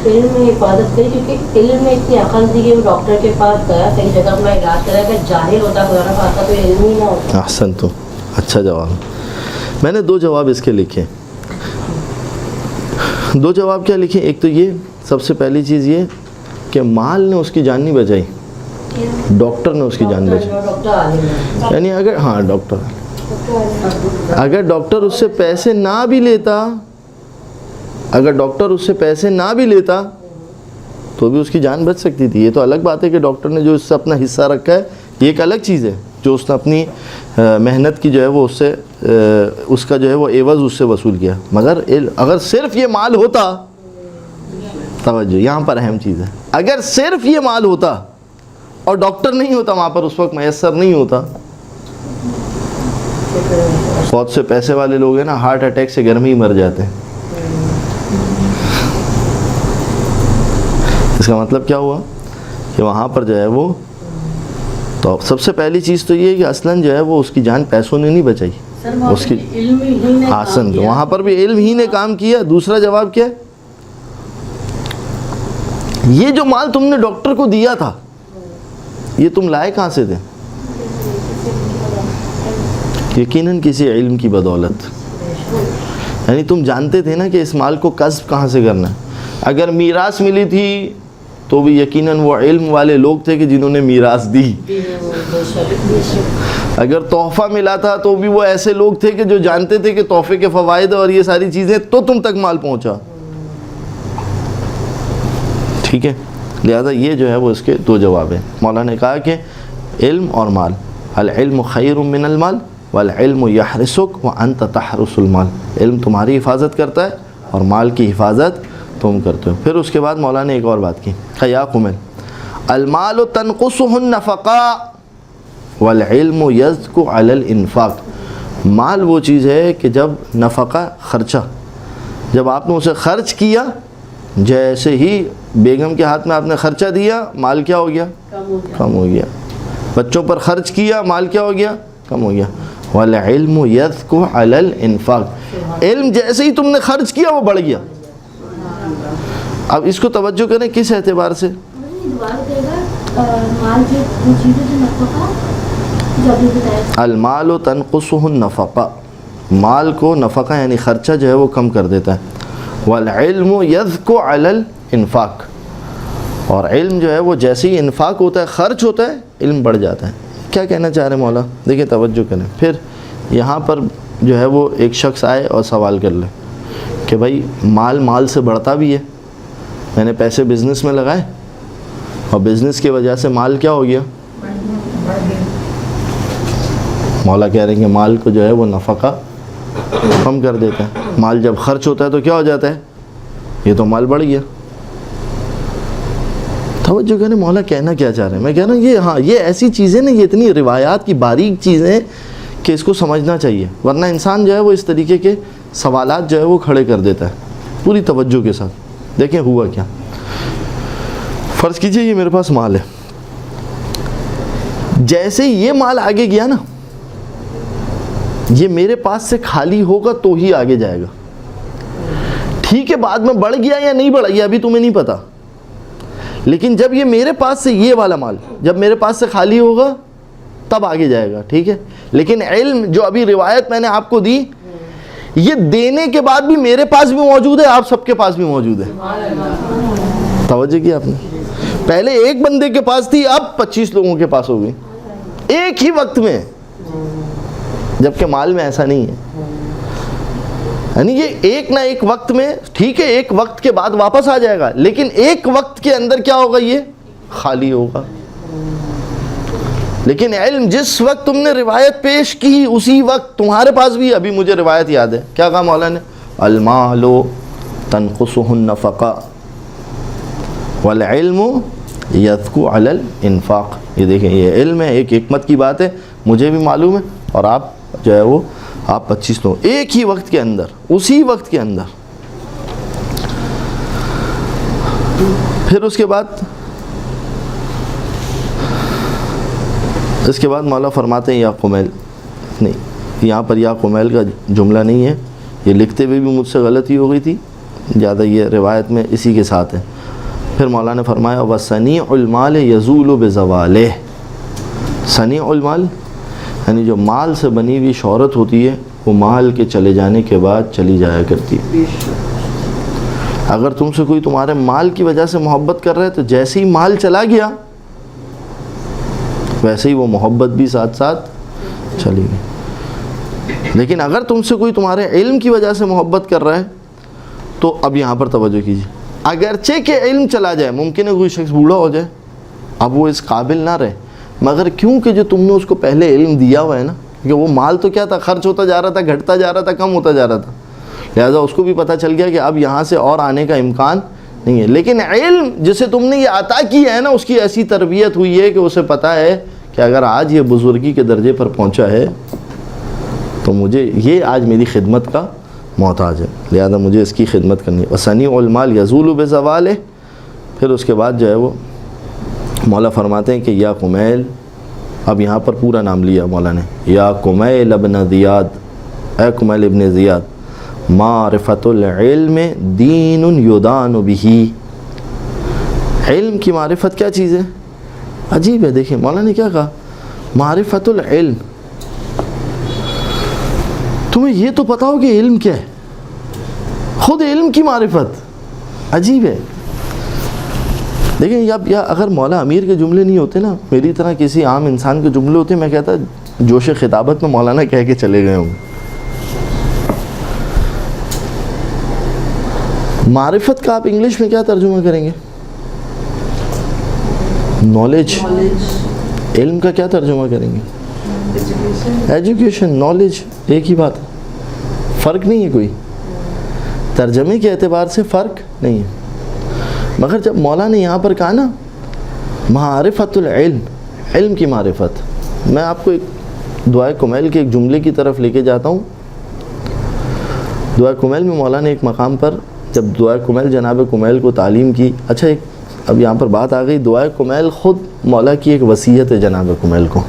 علم میں حفاظت کری, کیونکہ علم میں اتنی عقل تھی کہ وہ ڈاکٹر کے پاس گیا, کئی جگہ اپنا علاج کرا, اگر جاہل ہوتا خدا نہ خواستہ تو علم ہی نہ ہوتا. احسن, تو اچھا جواب. میں نے 2 جواب اس کے لکھے. 2 جواب کیا لکھے؟ ایک تو یہ, سب سے پہلی چیز یہ کہ مال نے اس کی جان نہیں بچائی, ڈاکٹر نے اس کی جان بچائی. یعنی اگر اگر ڈاکٹر اس سے پیسے نہ بھی لیتا, تو بھی اس کی جان بچ سکتی تھی. یہ تو الگ بات ہے کہ ڈاکٹر نے جو اس سے اپنا حصہ رکھا ہے, یہ ایک الگ چیز ہے, جو اس نے اپنی محنت کی جو ہے وہ اس کا جو ہے وہ عوض اس سے وصول کیا. مگر اگر صرف یہ مال ہوتا, توجہ یہاں پر اہم چیز ہے, اگر صرف یہ مال ہوتا اور ڈاکٹر نہیں ہوتا وہاں پر, اس وقت میسر نہیں ہوتا. بہت سے پیسے والے لوگ ہیں نا, ہارٹ اٹیک سے گھر میں ہی مر جاتے ہیں. اس کا مطلب کیا ہوا کہ وہاں پر جو ہے وہ, تو سب سے پہلی چیز تو یہ ہے کہ اصلاً جو ہے وہ اس کی جان پیسوں نے نہیں بچائی, اس کی آسن, وہاں پر بھی علم ہی نے کام کیا. دوسرا جواب کیا ہے؟ یہ جو مال تم نے ڈاکٹر کو دیا تھا, یہ تم لائے کہاں سے تھے؟ یقیناً کسی علم کی بدولت. یعنی تم جانتے تھے نا کہ اس مال کو کسب کہاں سے کرنا ہے. اگر میراث ملی تھی تو بھی یقیناً وہ علم والے لوگ تھے کہ جنہوں نے میراث دی. اگر تحفہ ملا تھا تو بھی وہ ایسے لوگ تھے کہ جو جانتے تھے کہ تحفے کے فوائد اور یہ ساری چیزیں, تو تم تک مال پہنچا. ٹھیک ہے, لہذا یہ جو ہے وہ اس کے 2 جواب ہیں. مولانا نے کہا کہ علم اور مال, العلم خیر من المال والعلم یحرسک وانت تحرس المال. علم تمہاری حفاظت کرتا ہے اور مال کی حفاظت تم کرتے ہو. پھر اس کے بعد مولانا نے ایک اور بات کی, یا قوم المال تنقصه النفقاء والعلم یزک علی الانفاق. مال وہ چیز ہے کہ جب نفقہ, خرچہ, جب آپ نے اسے خرچ کیا, جیسے ہی بیگم کے ہاتھ میں آپ نے خرچہ دیا, مال کیا ہو گیا؟ کم ہو گیا. بچوں پر خرچ کیا, مال کیا ہو گیا؟ کم ہو گیا. والعلم یزک علی الانفاق. علم جیسے ہی تم نے خرچ کیا وہ بڑھ گیا. اب اس کو توجہ کریں کس اعتبار سے؟ المال تنقصه النفقہ, مال کو نفقہ یعنی خرچہ جو ہے وہ کم کر دیتا ہے. والعلم یزک علی الانفاق, اور علم جو ہے وہ جیسے ہی انفاق ہوتا ہے, خرچ ہوتا ہے, علم بڑھ جاتا ہے. کیا کہنا چاہ رہے مولا؟ دیکھیں توجہ کریں. پھر یہاں پر جو ہے وہ ایک شخص آئے اور سوال کر لے کہ بھائی مال سے بڑھتا بھی ہے, میں نے پیسے بزنس میں لگائے اور بزنس کی وجہ سے مال کیا ہو گیا؟ مولا کہہ رہے ہیں کہ مال کو جو ہے وہ نفقہ کم کر دیتا ہے. مال جب خرچ ہوتا ہے تو کیا ہو جاتا ہے؟ یہ تو مال بڑھ گیا. توجہ کریں مولا کہنا کیا چاہ رہے ہیں. میں کہہ رہا ہوں یہ, ہاں یہ ایسی چیزیں نا, یہ اتنی روایات کی باریک چیزیں کہ اس کو سمجھنا چاہیے, ورنہ انسان جو ہے وہ اس طریقے کے سوالات جو ہے وہ کھڑے کر دیتا ہے پوری توجہ کے ساتھ. دیکھیں ہوا کیا, فرض کیجئے یہ میرے پاس مال ہے, جیسے ہی یہ مال آگے گیا نا, یہ میرے پاس سے خالی ہوگا تو ہی آگے جائے گا. ٹھیک ہے, بعد میں بڑھ گیا یا نہیں بڑھا یہ ابھی تمہیں نہیں پتا, لیکن جب یہ میرے پاس سے یہ والا مال جب میرے پاس سے خالی ہوگا تب آگے جائے گا. ٹھیک ہے, لیکن علم جو ابھی روایت میں نے آپ کو دی, یہ دینے کے بعد بھی میرے پاس بھی موجود ہے, آپ سب کے پاس بھی موجود ہے. توجہ کی آپ نے, پہلے ایک بندے کے پاس تھی, اب 25 لوگوں کے پاس ہو گئی ایک ہی وقت میں, جبکہ مال میں ایسا نہیں ہے. یعنی یہ ایک نہ ایک وقت میں, ٹھیک ہے ایک وقت کے بعد واپس آ جائے گا, لیکن ایک وقت کے اندر کیا ہوگا, یہ خالی ہوگا. لیکن علم جس وقت تم نے روایت پیش کی اسی وقت تمہارے پاس بھی, ابھی مجھے روایت یاد ہے, کیا کہا مولا نے؟ المال تنقصه النفقہ والعلم یزک علی الانفاق. یہ دیکھیں یہ علم ہے, ایک حکمت کی بات ہے, مجھے بھی معلوم ہے اور آپ جو ہے وہ آپ 25 لو ایک ہی وقت کے اندر, اسی وقت کے اندر. پھر اس کے بعد مولا فرماتے ہیں یا قمیل, نہیں یہاں پر یا قمیل کا جملہ نہیں ہے, یہ لکھتے ہوئے بھی مجھ سے غلطی ہو گئی تھی, زیادہ یہ روایت میں اسی کے ساتھ ہے. پھر مولا نے فرمایا وَصَنِيعُ الْمَالِ يَزُولُ بِزَوَالِهِ, صنیع المال یعنی جو مال سے بنی ہوئی شہرت ہوتی ہے وہ مال کے چلے جانے کے بعد چلی جایا کرتی ہے. اگر تم سے کوئی تمہارے مال کی وجہ سے محبت کر رہا ہے تو جیسے ہی مال چلا گیا ویسے ہی وہ محبت بھی ساتھ ساتھ چلی گئی. لیکن اگر تم سے کوئی تمہارے علم کی وجہ سے محبت کر رہا ہے تو اب یہاں پر توجہ کیجیے, اگرچہ کہ علم چلا جائے, ممکن ہے کوئی شخص بوڑھا ہو جائے, اب وہ اس قابل نہ رہے, مگر کیونکہ جو تم نے اس کو پہلے علم دیا ہوا ہے نا, کہ وہ مال تو کیا تھا, خرچ ہوتا جا رہا تھا, گھٹتا جا رہا تھا, کم ہوتا جا رہا تھا, لہذا اس کو بھی پتہ چل گیا کہ اب یہاں سے اور آنے کا امکان نہیں ہے. لیکن علم جسے تم نے یہ عطا کیا ہے نا, اس کی ایسی تربیت ہوئی ہے کہ اسے پتہ ہے کہ اگر آج یہ بزرگی کے درجے پر پہنچا ہے تو مجھے یہ آج میری خدمت کا محتاج ہے, لہذا مجھے اس کی خدمت کرنی ہے. وَصَنِيعُ الْمَالِ يَزُولُ بِزَوَالِهِ. پھر اس کے بعد جو ہے وہ مولا فرماتے ہیں کہ یا قمیل, اب یہاں پر پورا نام لیا مولا نے, یا قمیل ابن زیاد, اے قمیل ابن زیاد, معرفت العلم دین یدان بہ. علم کی معرفت کیا چیز ہے؟ عجیب ہے. دیکھیں مولا نے کیا کہا, معرفت العلم. تمہیں یہ تو پتا ہو کہ علم کیا ہے, خود علم کی معرفت, عجیب ہے. دیکھیں یا اگر مولا امیر کے جملے نہیں ہوتے نا, میری طرح کسی عام انسان کے جملے ہوتے, میں کہتا جوش خطابت میں مولانا کہہ کے چلے گئے ہوں. معرفت کا آپ انگلش میں کیا ترجمہ کریں گے؟ نالج. علم کا کیا ترجمہ کریں گے؟ ایجوکیشن. نالج ایک ہی بات ہے, فرق نہیں ہے کوئی, ترجمے کے اعتبار سے فرق نہیں ہے. مگر جب مولا نے یہاں پر کہا نا معرفت العلم, علم کی معرفت, میں آپ کو ایک دعائے کمیل کے ایک جملے کی طرف لے کے جاتا ہوں. دعائے کمیل میں مولا نے ایک مقام پر جب دعائے کمیل جناب کمیل کو تعلیم کی, اچھا ایک اب یہاں پر بات آ گئی, دعائے کمیل خود مولا کی ایک وصیت ہے جناب کمیل کو.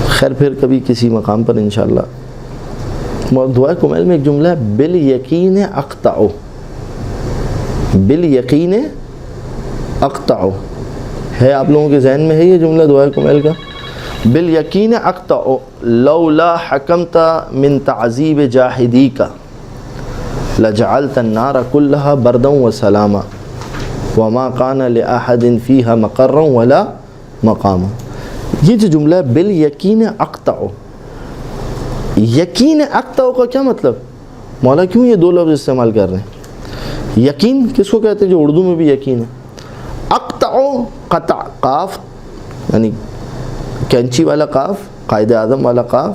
خیر پھر کبھی کسی مقام پر انشاءاللہ. دعائے کمیل میں ایک جملہ ہے بالیقین اقطع, بالیقین اقطع ہے. آپ لوگوں کے ذہن میں ہے یہ جملہ دعائے کمیل کا؟ بالیقین اقطع لولا حکمت من تعذیب جاہدیک لجعلت النار كلها بردا وسلاما وما كان لأحد فيها مقرا ولا مقاما. یہ جو جملہ ہے بالیقین اقطع, یقین اقطع کا کیا مطلب؟ مولا کیوں یہ دو لفظ استعمال کر رہے ہیں؟ یقین کس کو کہتے ہیں جو اردو میں بھی یقین ہے؟ اقطع قطع, قاف یعنی کینچی والا قاف, قائد اعظم والا قاف,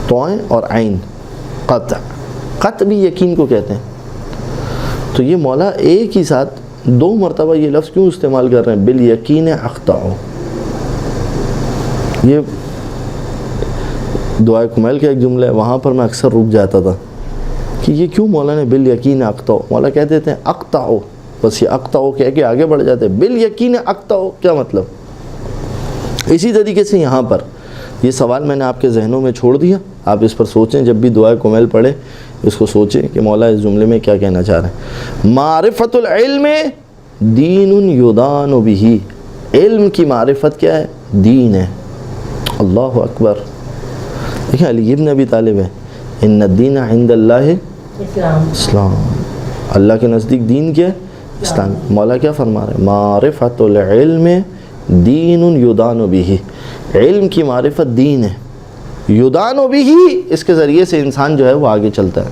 توئیں اور عین, قطع. قطع بھی یقین کو کہتے ہیں. تو یہ مولا ایک ہی ساتھ دو مرتبہ یہ لفظ کیوں استعمال کر رہے ہیں, بالیقین اقطع. یہ دعائے کمیل کا ایک جملہ ہے, وہاں پر میں اکثر رک جاتا تھا کہ یہ کیوں مولا نے بالیقین اقطع. مولا کہہ دیتے ہیں اقطع, بس یہ اقطع کہہ کے آگے بڑھ جاتے ہیں. بالیقین اقطع کیا مطلب؟ اسی طریقے سے یہاں پر یہ سوال میں نے آپ کے ذہنوں میں چھوڑ دیا, آپ اس پر سوچیں, جب بھی دعائے کمیل پڑھیں اس کو سوچیں کہ مولا اس جملے میں کیا کہنا چاہ رہے ہیں. معرفت العلم دین یدان بہ, علم کی معرفت کیا ہے؟ دین ہے. اللہ اکبر. دیکھیں علی ابن ابی طالب ہے, ان الدین عند اللہ اسلام, اللہ کے نزدیک دین کیا ہے؟ اسلام. مولا کیا فرما رہے ہیں؟ معرفت العلم دین یدان بہ, علم کی معرفت دین ہے. یدان بہ, اس کے ذریعے سے انسان جو ہے وہ آگے چلتا ہے.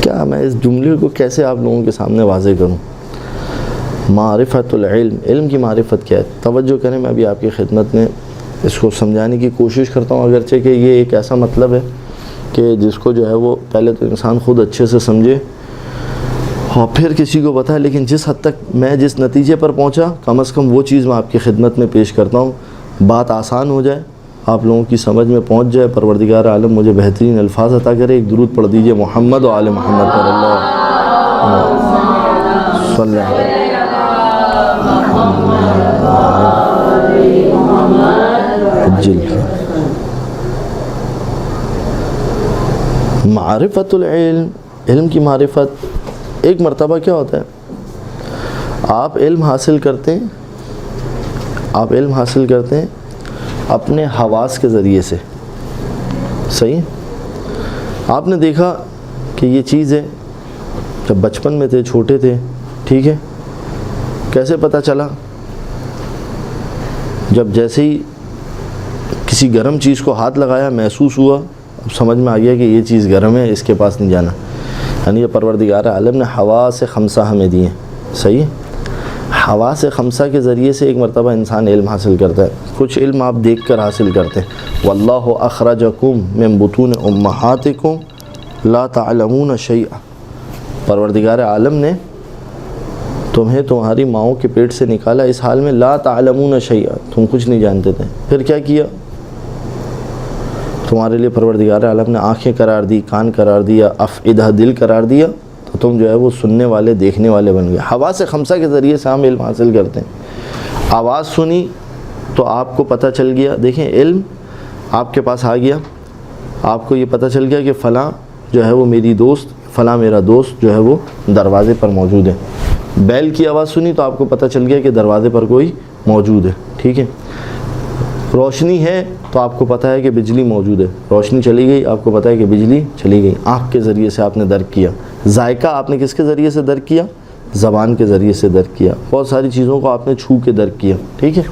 کیا میں اس جملے کو کیسے آپ لوگوں کے سامنے واضح کروں؟ معرفت العلم, علم کی معرفت کیا ہے؟ توجہ کریں, میں ابھی آپ کی خدمت میں اس کو سمجھانے کی کوشش کرتا ہوں, اگرچہ کہ یہ ایک ایسا مطلب ہے کہ جس کو جو ہے وہ پہلے تو انسان خود اچھے سے سمجھے اور پھر کسی کو پتہ ہے. لیکن جس حد تک میں جس نتیجے پر پہنچا, کم از کم وہ چیز میں آپ کی خدمت میں پیش کرتا ہوں. بات آسان ہو جائے, آپ لوگوں کی سمجھ میں پہنچ جائے. پروردگار عالم مجھے بہترین الفاظ عطا کرے. ایک درود پڑھ دیجئے محمد و آل محمد پر. اللہ صلی اللہ علیہ معرفت العلم, علم کی معرفت. ایک مرتبہ کیا ہوتا ہے, آپ علم حاصل کرتے ہیں, آپ علم حاصل کرتے ہیں اپنے حواس کے ذریعے سے. صحیح. آپ نے دیکھا کہ یہ چیز ہے, جب بچپن میں تھے, چھوٹے تھے, ٹھیک ہے, کیسے پتہ چلا؟ جب جیسے ہی کسی گرم چیز کو ہاتھ لگایا, محسوس ہوا, اب سمجھ میں آ گیا کہ یہ چیز گرم ہے, اس کے پاس نہیں جانا. یعنی یہ پروردگار عالم نے حواس خمسہ ہمیں دیے. صحیح. حواس خمسہ کے ذریعے سے ایک مرتبہ انسان علم حاصل کرتا ہے. کچھ علم آپ دیکھ کر حاصل کرتے ہیں. واللہ اخرجکم من بطون امہاتکم لا تعلمون شیئا. پروردگار عالم نے تمہیں تمہاری ماؤں کے پیٹ سے نکالا اس حال میں لا تعلمون شیئا, تم کچھ نہیں جانتے تھے. پھر کیا کیا؟ تمہارے لیے پروردگار عالم نے آنکھیں قرار دی, کان قرار دیا, افئدہ دل قرار دیا, تو تم جو ہے وہ سننے والے, دیکھنے والے بن گئے. حواس خمسہ کے ذریعے سے ہم علم حاصل کرتے ہیں. آواز سنی تو آپ کو پتہ چل گیا. دیکھیں, علم آپ کے پاس آ گیا, آپ کو یہ پتہ چل گیا کہ فلاں جو ہے وہ میری دوست, فلاں میرا دوست جو ہے وہ دروازے پر موجود ہے. بیل کی آواز سنی تو آپ کو پتہ چل گیا کہ دروازے پر کوئی موجود ہے. ٹھیک ہے. روشنی ہے تو آپ کو پتہ ہے کہ بجلی موجود ہے. روشنی چلی گئی, آپ کو پتہ ہے کہ بجلی چلی گئی. آنکھ کے ذریعے سے آپ نے درک کیا. ذائقہ آپ نے کس کے ذریعے سے درک کیا؟ زبان کے ذریعے سے درک کیا. بہت ساری چیزوں کو آپ نے چھو کے درک کیا. ٹھیک ہے.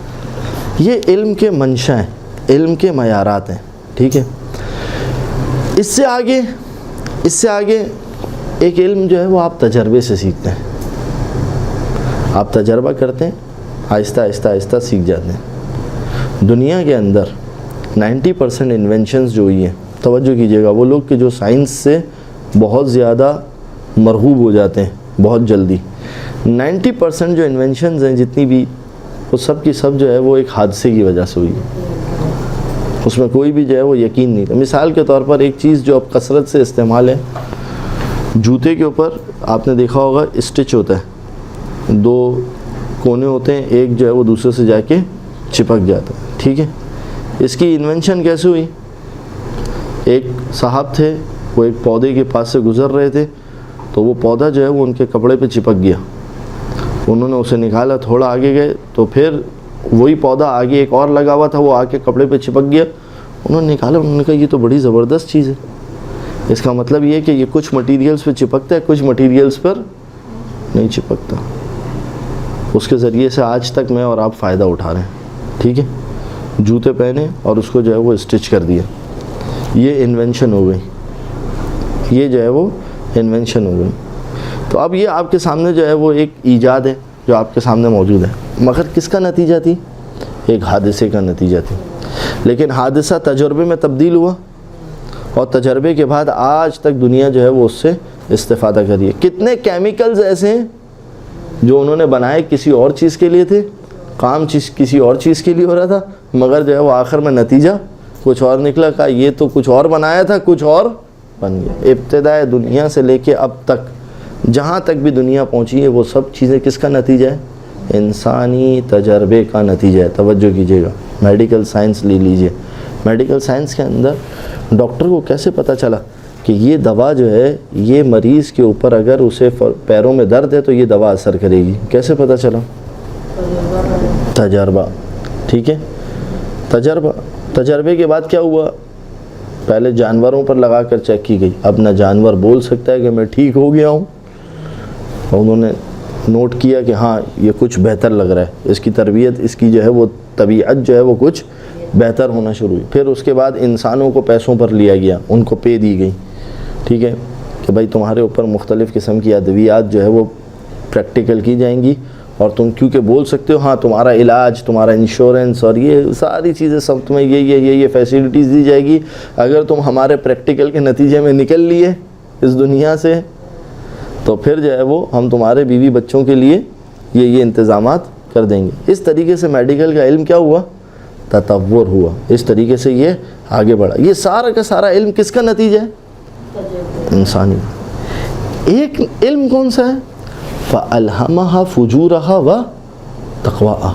یہ علم کے منشا ہیں, علم کے معیارات ہیں. ٹھیک ہے. اس سے آگے ایک علم جو ہے وہ آپ تجربے سے سیکھتے ہیں. آپ تجربہ کرتے ہیں, آہستہ آہستہ آہستہ سیکھ جاتے ہیں. دنیا کے اندر 90% انوینشنز جو ہوئی ہیں, توجہ کیجیے گا, وہ لوگ کہ جو سائنس سے بہت زیادہ مرغوب ہو جاتے ہیں بہت جلدی, 90% جو انوینشنز ہیں جتنی بھی, وہ سب کی سب جو ہے وہ ایک حادثے کی وجہ سے ہوئی ہے. اس میں کوئی بھی جو ہے وہ یقین نہیں تھا. مثال کے طور پر ایک چیز جو اب کثرت سے استعمال ہے, جوتے کے اوپر آپ نے دیکھا ہوگا اسٹچ ہوتا ہے, 2 کونے ہوتے ہیں, ایک جو ہے وہ دوسرے سے جا کے چپک جاتا ہے. ٹھیک ہے. اس کی انوینشن کیسے ہوئی؟ ایک صاحب تھے, وہ ایک پودے کے پاس سے گزر رہے تھے, تو وہ پودا جو ہے وہ ان کے کپڑے پہ چپک گیا. انہوں نے اسے نکالا, تھوڑا آگے گئے تو پھر وہی پودا آگے ایک اور لگا ہوا تھا, وہ آ کے کپڑے پہ چپک گیا. انہوں نے نکالا, انہوں نے کہا یہ تو بڑی زبردست چیز ہے. اس کا مطلب یہ ہے کہ یہ کچھ مٹیریلز پہ چپکتا ہے, کچھ مٹیریلز پر نہیں چپکتا. اس کے ذریعے سے آج تک میں اور آپ فائدہ اٹھا رہے ہیں. ٹھیک ہے. جوتے پہنے اور اس کو جو ہے وہ اسٹچ کر دیا. یہ انوینشن ہو گئی, یہ جو ہے وہ انوینشن ہو گئی. تو اب یہ آپ کے سامنے جو ہے وہ ایک ایجاد ہے جو آپ کے سامنے موجود ہے, مگر کس کا نتیجہ تھی؟ ایک حادثے کا نتیجہ تھی. لیکن حادثہ تجربے میں تبدیل ہوا, اور تجربے کے بعد آج تک دنیا جو ہے وہ اس سے استفادہ کری ہے. کتنے کیمیکلز ایسے ہیں جو انہوں نے بنائے کسی اور چیز کے لیے تھے, کام کسی اور چیز کے لیے ہو رہا تھا, مگر جو ہے وہ آخر میں نتیجہ کچھ اور نکلا. کہا یہ تو کچھ اور بنایا تھا, کچھ اور بن گیا. ابتدائے دنیا سے لے کے اب تک جہاں تک بھی دنیا پہنچی ہے, وہ سب چیزیں کس کا نتیجہ ہے؟ انسانی تجربے کا نتیجہ ہے. توجہ کیجیے گا. میڈیکل سائنس لے لیجئے. میڈیکل سائنس کے اندر ڈاکٹر کو کیسے پتہ چلا کہ یہ دوا جو ہے یہ مریض کے اوپر اگر اسے پیروں میں درد ہے تو یہ دوا اثر کرے گی؟ کیسے پتہ چلا؟ تجربہ. ٹھیک ہے. تجربے کے بعد کیا ہوا؟ پہلے جانوروں پر لگا کر چیک کی گئی. اب نہ جانور بول سکتا ہے کہ میں ٹھیک ہو گیا ہوں, اور انہوں نے نوٹ کیا کہ ہاں یہ کچھ بہتر لگ رہا ہے, اس کی تربیت, اس کی جو ہے وہ طبیعت جو ہے وہ کچھ بہتر ہونا شروع ہوئی. پھر اس کے بعد انسانوں کو پیسوں پر لیا گیا, ان کو پے دی گئی. ٹھیک ہے, کہ بھائی تمہارے اوپر مختلف قسم کی ادویات جو ہے وہ پریکٹیکل کی جائیں گی, اور تم کیونکہ بول سکتے ہو ہاں تمہارا علاج, تمہارا انشورنس اور یہ ساری چیزیں سب تمہیں یہ فیسلٹیز دی جائے گی اگر تم ہمارے پریکٹیکل کے نتیجے میں نکل لیے اس دنیا سے, تو پھر جو ہے وہ ہم تمہارے بیوی بچوں کے لیے یہ انتظامات کر دیں گے۔ اس طریقے سے میڈیکل کا علم کیا ہوا؟ تطور ہوا، اس طریقے سے یہ آگے بڑھا۔ یہ سارا کا سارا علم کس کا نتیجہ ہے؟ انسانی۔ ایک علم کون سا ہے؟ فَأَلْهَمَهَا فُجُورَهَا وَتَقْوَاهَا،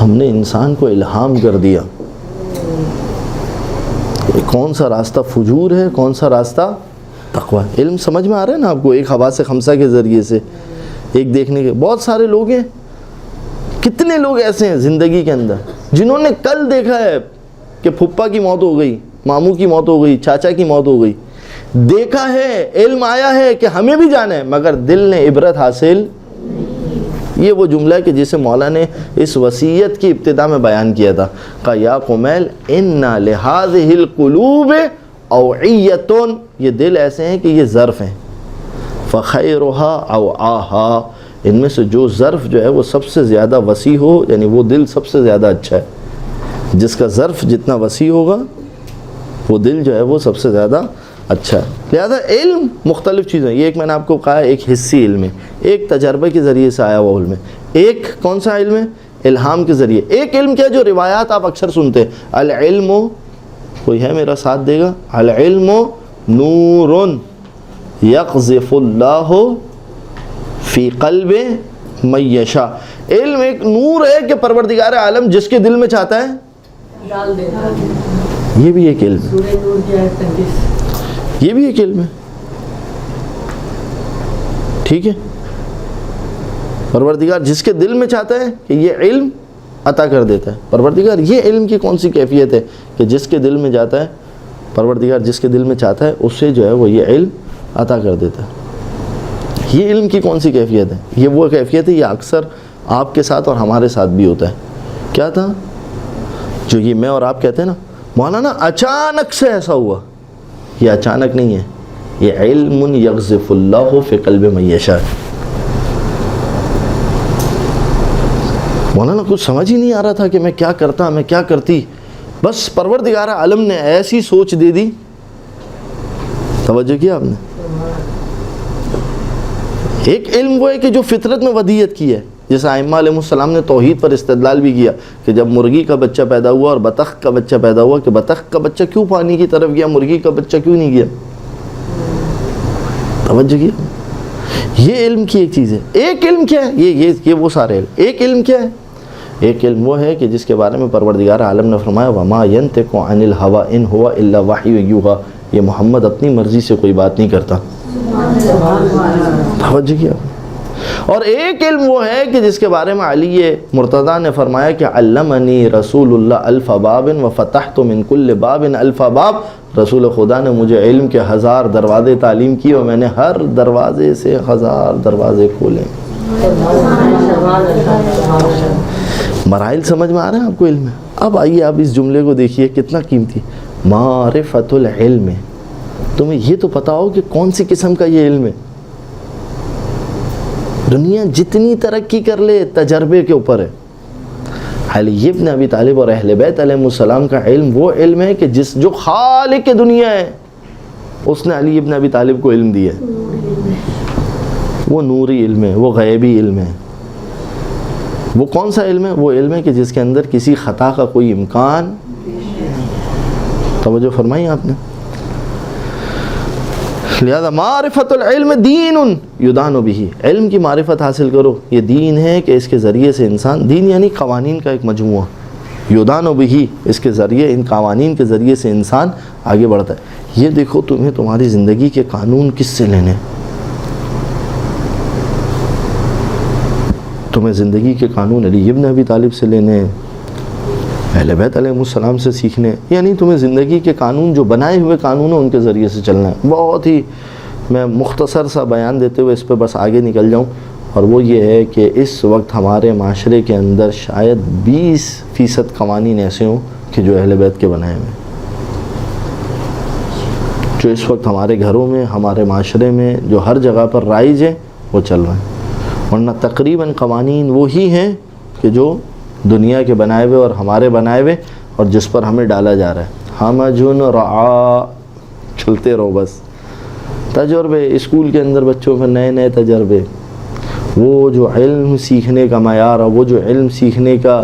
ہم نے انسان کو الہام کر دیا کون سا راستہ فجور ہے، کون سا راستہ تقویٰ۔ علم سمجھ میں آ رہا ہے نا آپ کو؟ ایک حواس خمسہ کے ذریعے سے، ایک دیکھنے کے، بہت سارے لوگ ہیں، کتنے لوگ ایسے ہیں زندگی کے اندر جنہوں نے کل دیکھا ہے کہ پھپھا کی موت ہو گئی، ماموں کی موت ہو گئی، چاچا کی موت ہو گئی، دیکھا ہے، علم آیا ہے کہ ہمیں بھی جانا ہے، مگر دل نے عبرت حاصل۔ یہ وہ جملہ ہے کہ جسے مولا نے اس وصیت کی ابتدا میں بیان کیا تھا، کہا یا قمیل اِنَّا لِهَذِهِ الْقُلُوبِ أَوْعِيَّةٌ، یہ دل ایسے ہیں کہ یہ ظرف ہیں، فَخَيْرُهَا أَوْعَاهَا، ان میں سے جو ظرف جو ہے وہ سب سے زیادہ وسیع ہو، یعنی وہ دل سب سے زیادہ اچھا ہے، جس کا ظرف جتنا وسیع ہوگا وہ دل جو ہے وہ سب سے زیادہ اچھا ہے۔ لہذا علم مختلف چیزیں، یہ ایک میں نے آپ کو کہا ہے، ایک حصی علم ہے، ایک تجربے کے ذریعے سے آیا ہوا علم ہے، ایک کون سا علم ہے؟ الہام کے ذریعے۔ ایک علم کیا جو روایات آپ اکثر سنتے ہیں، العلم، کوئی ہے میرا ساتھ دے گا؟ العلم نور یقذف اللہ فی قلب من یشاء، علم ایک نور ہے کہ پروردگار عالم جس کے دل میں چاہتا ہے ڈال دے۔ یہ بھی ایک علم ہے، سورہ نور کی آیت 35۔ یہ بھی ایک علم ہے، ٹھیک ہے۔ پروردگار جس کے دل میں چاہتا ہے کہ یہ علم عطا کر دیتا ہے۔ پروردگار یہ علم کی کون سی کیفیت ہے کہ جس کے دل میں جاتا ہے، پروردگار جس کے دل میں چاہتا ہے اس سے جو ہے وہ یہ علم عطا کر دیتا ہے۔ یہ علم کی کون سی کیفیت ہے؟ یہ وہ کیفیت ہے، یہ اکثر آپ کے ساتھ اور ہمارے ساتھ بھی ہوتا ہے۔ کیا تھا جو یہ میں اور آپ کہتے ہیں نا مولانا اچانک سے ایسا ہوا، یہ اچانک نہیں ہے، یہ علم یقذف اللہ فی قلب من یشاء۔ مولانا کچھ سمجھ ہی نہیں آ رہا تھا کہ میں کیا کرتا، میں کیا کرتی، بس پروردگار عالم نے ایسی سوچ دے دی۔ توجہ کیا آپ نے؟ ایک علم وہ ہے کہ جو فطرت میں ودیت کی ہے، جیسے ائمہ علیہ السلام نے توحید پر استدلال بھی کیا کہ جب مرغی کا بچہ پیدا ہوا اور بطخ کا بچہ پیدا ہوا کہ بطخ کا بچہ کیوں پانی کی طرف گیا، مرغی کا بچہ کیوں نہیں گیا؟ توجہ کیا؟ یہ علم کی ایک چیز ہے۔ ایک علم کیا ہے؟ یہ وہ سارے علم۔ ایک علم کیا ہے؟ ایک علم وہ ہے کہ جس کے بارے میں پروردگار عالم نے فرمایا وَمَا يَنْتِقُ عَنِ الْهَوَىٰ إِنْ هُوَ إِلَّا وَحْيٌ يُوحَىٰ، یہ محمد اپنی مرضی سے کوئی بات نہیں کرتا۔ توجہ کیا؟ اور ایک علم وہ ہے کہ جس کے بارے میں علی مرتضیٰ نے فرمایا کہ علمنی رسول اللہ الف باب وفتحت من کل باب الف باب، رسول خدا نے مجھے علم کے 1000 دروازے تعلیم کی اور میں نے ہر دروازے سے 1000 دروازے کھولے۔ مراحل سمجھ میں آ رہے ہیں آپ کو علم میں؟ اب آئیے آپ اس جملے کو دیکھیے کتنا قیمتی، معرفت العلم، تمہیں یہ تو پتا ہو کہ کون سی قسم کا یہ علم ہے۔ دنیا جتنی ترقی کر لے تجربے کے اوپر ہے۔ علی ابن ابی طالب اور اہل بیت علیہ السلام کا علم وہ علم ہے کہ جو خالق دنیا ہے اس نے علی ابن ابی طالب کو علم دیا ہے۔ وہ نوری علم ہے، وہ غیبی علم ہے۔ وہ کون سا علم ہے؟ وہ علم ہے کہ جس کے اندر کسی خطا کا کوئی امکان، توجہ فرمائی آپ نے۔ لہذا معرفت العلم دین یدان بہ، علم کی معرفت حاصل کرو، یہ دین ہے کہ اس کے ذریعے سے انسان، دین یعنی قوانین کا ایک مجموعہ، یدان بہ، اس کے ذریعے، ان قوانین کے ذریعے سے انسان آگے بڑھتا ہے۔ یہ دیکھو تمہیں تمہاری زندگی کے قانون کس سے لینے، تمہیں زندگی کے قانون علی ابن ابی طالب سے لینے، اہل بیت علیہ السلام سے سیکھنے، یعنی تمہیں زندگی کے قانون جو بنائے ہوئے قانون ہیں ان کے ذریعے سے چلنا ہے۔ بہت ہی میں مختصر سا بیان دیتے ہوئے اس پہ بس آگے نکل جاؤں، اور وہ یہ ہے کہ اس وقت ہمارے معاشرے کے اندر شاید 20% قوانین ایسے ہوں کہ جو اہل بیت کے بنائے ہوئے، جو اس وقت ہمارے گھروں میں، ہمارے معاشرے میں جو ہر جگہ پر رائج ہیں وہ چل رہے ہیں، ورنہ تقریباً قوانین وہی ہیں کہ جو دنیا کے بنائے ہوئے اور ہمارے بنائے ہوئے اور جس پر ہمیں ڈالا جا رہا ہے۔ ہمجن رعا، چلتے رہو بس، تجربے اسکول کے اندر بچوں میں نئے نئے تجربے، وہ جو علم سیکھنے کا معیار اور وہ جو علم سیکھنے کا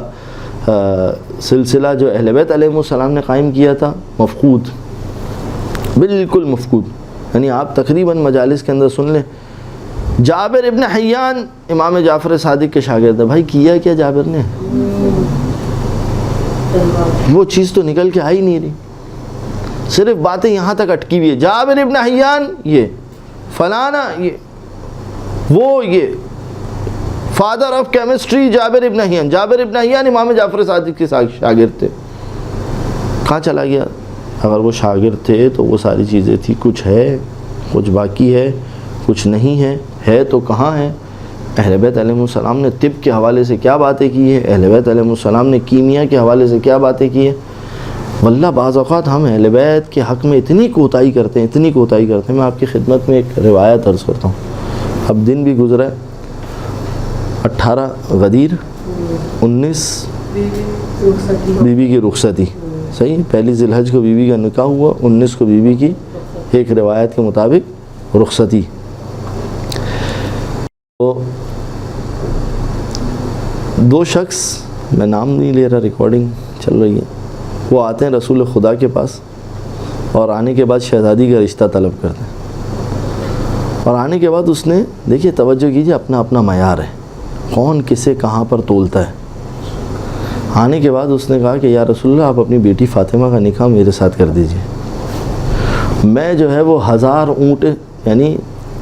سلسلہ جو اہل بیت علیہ السلام نے قائم کیا تھا، مفقود، بالکل مفقود. یعنی آپ تقریباً مجالس کے اندر سن لیں، جابر ابن حیان امام جعفر صادق کے شاگرد ہے. بھائی کیا کیا جابر نے؟ وہ چیز تو نکل کے آ ہی نہیں رہی، صرف باتیں یہاں تک اٹکی ہوئی ہے. جابر ابن حیان یہ فلانا، یہ وہ، یہ فادر آف کیمسٹری جابر ابن حیان. جابر ابن حیان امام جعفر صادق کے شاگرد تھے. کہاں چلا گیا؟ اگر وہ شاگرد تھے تو وہ ساری چیزیں تھی. کچھ ہے، کچھ باقی ہے، کچھ نہیں ہے تو کہاں ہے؟ اہل بیت علیہ السلام نے طب کے حوالے سے کیا باتیں کی ہے، اہل بیت علیہ السلام نے کیمیا کے حوالے سے کیا باتیں کی ہے. واللہ بعض اوقات ہم اہل بیت کے حق میں اتنی کوتاہی کرتے ہیں. میں آپ کی خدمت میں ایک روایت عرض کرتا ہوں. اب دن بھی گزرا ہے، 18 غدیر، 19 بیوی کی رخصتی. صحیح، پہلی ذی الحج کو بیوی کا نکاح ہوا، 19 کو بیوی کی ایک روایت کے مطابق رخصتی. تو دو شخص، میں نام نہیں لے رہا، ریکارڈنگ چل رہی ہے، وہ آتے ہیں رسول خدا کے پاس اور آنے کے بعد شہزادی کا رشتہ طلب کرتے ہیں. اور آنے کے بعد اس نے، دیکھیے توجہ کیجیے، اپنا اپنا معیار ہے، کون کسے کہاں پر تولتا ہے. آنے کے بعد اس نے کہا کہ یا رسول اللہ، آپ اپنی بیٹی فاطمہ کا نکاح میرے ساتھ کر دیجئے. میں جو ہے وہ 1000 اونٹ، یعنی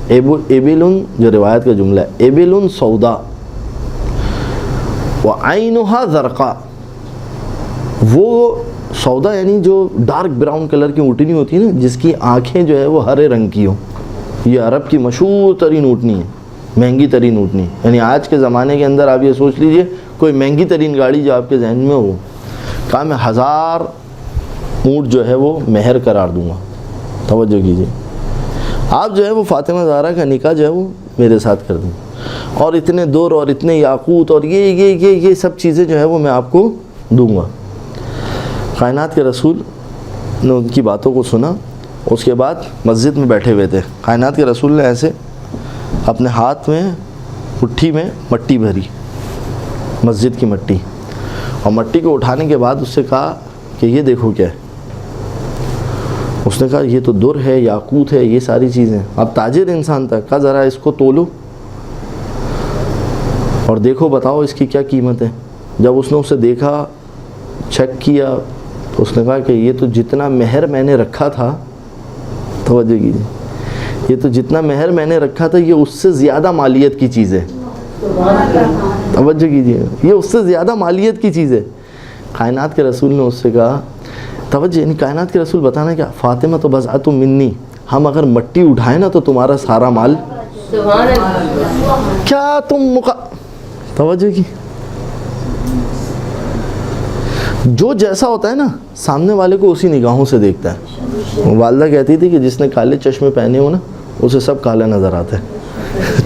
ایبلن، جو روایت کا جملہ ہے، ایبلن سودا وعینھا زرقاء، وہ سودا یعنی جو ڈارک براؤن کلر کی اونٹنی ہوتی ہے نا، جس کی آنکھیں جو ہے وہ ہرے رنگ کی ہوں. یہ عرب کی مشہور ترین اونٹنی ہے، مہنگی ترین اونٹنی. یعنی آج کے زمانے کے اندر آپ یہ سوچ لیجئے کوئی مہنگی ترین گاڑی جو آپ کے ذہن میں ہو، کہا میں 1000 اونٹ جو ہے وہ مہر قرار دوں گا. توجہ کیجئے، آپ جو ہے وہ فاطمہ زہرا کا نکاح جو ہے وہ میرے ساتھ کر دیں، اور اتنے دور اور اتنے یاقوت اور یہ سب چیزیں جو ہے وہ میں آپ کو دوں گا. کائنات کے رسول نے ان کی باتوں کو سنا. اس کے بعد مسجد میں بیٹھے ہوئے تھے. کائنات کے رسول نے ایسے اپنے ہاتھ میں مٹھی میں مٹی بھری، مسجد کی مٹی، اور مٹی کو اٹھانے کے بعد اس سے کہا کہ یہ دیکھو کیا ہے. اس نے کہا یہ تو در ہے، یاقوت ہے، یہ ساری چیزیں. اب تاجر انسان تھا. کہا ذرا اس کو تولو اور دیکھو، بتاؤ اس کی کیا قیمت ہے. جب اس نے اسے دیکھا، چیک کیا، تو اس نے کہا کہ یہ تو جتنا مہر میں نے رکھا تھا، توجہ کیجیے، یہ تو جتنا مہر میں نے رکھا تھا یہ اس سے زیادہ مالیت کی چیز ہے. توجہ کیجیے، یہ اس سے زیادہ مالیت کی چیز ہے. کائنات کے رسول نے اس سے کہا، توجہ، یعنی کائنات کے رسول بتانا کیا، فاطمہ تو بضعۃ منی، ہم اگر مٹی اٹھائیں نا تو تمہارا سارا مال، کیا تم توجہ کی، جو جیسا ہوتا ہے نا سامنے والے کو اسی نگاہوں سے دیکھتا ہے. والدہ کہتی تھی کہ جس نے کالے چشمے پہنے ہو نا اسے سب کالا نظر آتا ہے.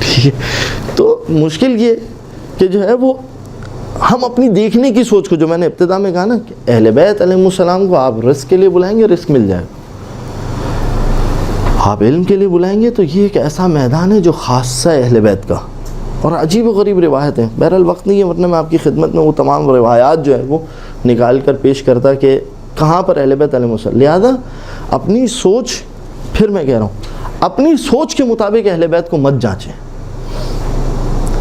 ٹھیک ہے، تو مشکل یہ کہ جو ہے وہ ہم اپنی دیکھنے کی سوچ کو، جو میں نے ابتدا میں کہا نا کہ اہل بیت علیہ السلام کو آپ رزق کے لیے بلائیں گے، رزق مل جائے گا. آپ علم کے لیے بلائیں گے تو یہ ایک ایسا میدان ہے جو خاصہ ہے اہل بیت کا. اور عجیب و غریب روایت ہیں. بہرحال وقت نہیں ہے، ورنہ میں آپ کی خدمت میں وہ تمام روایات جو ہے وہ نکال کر پیش کرتا کہ کہاں پر اہل بیت علیہ السلام. لہذا اپنی سوچ، پھر میں کہہ رہا ہوں، اپنی سوچ کے مطابق اہل بیت کو مت جانچیں.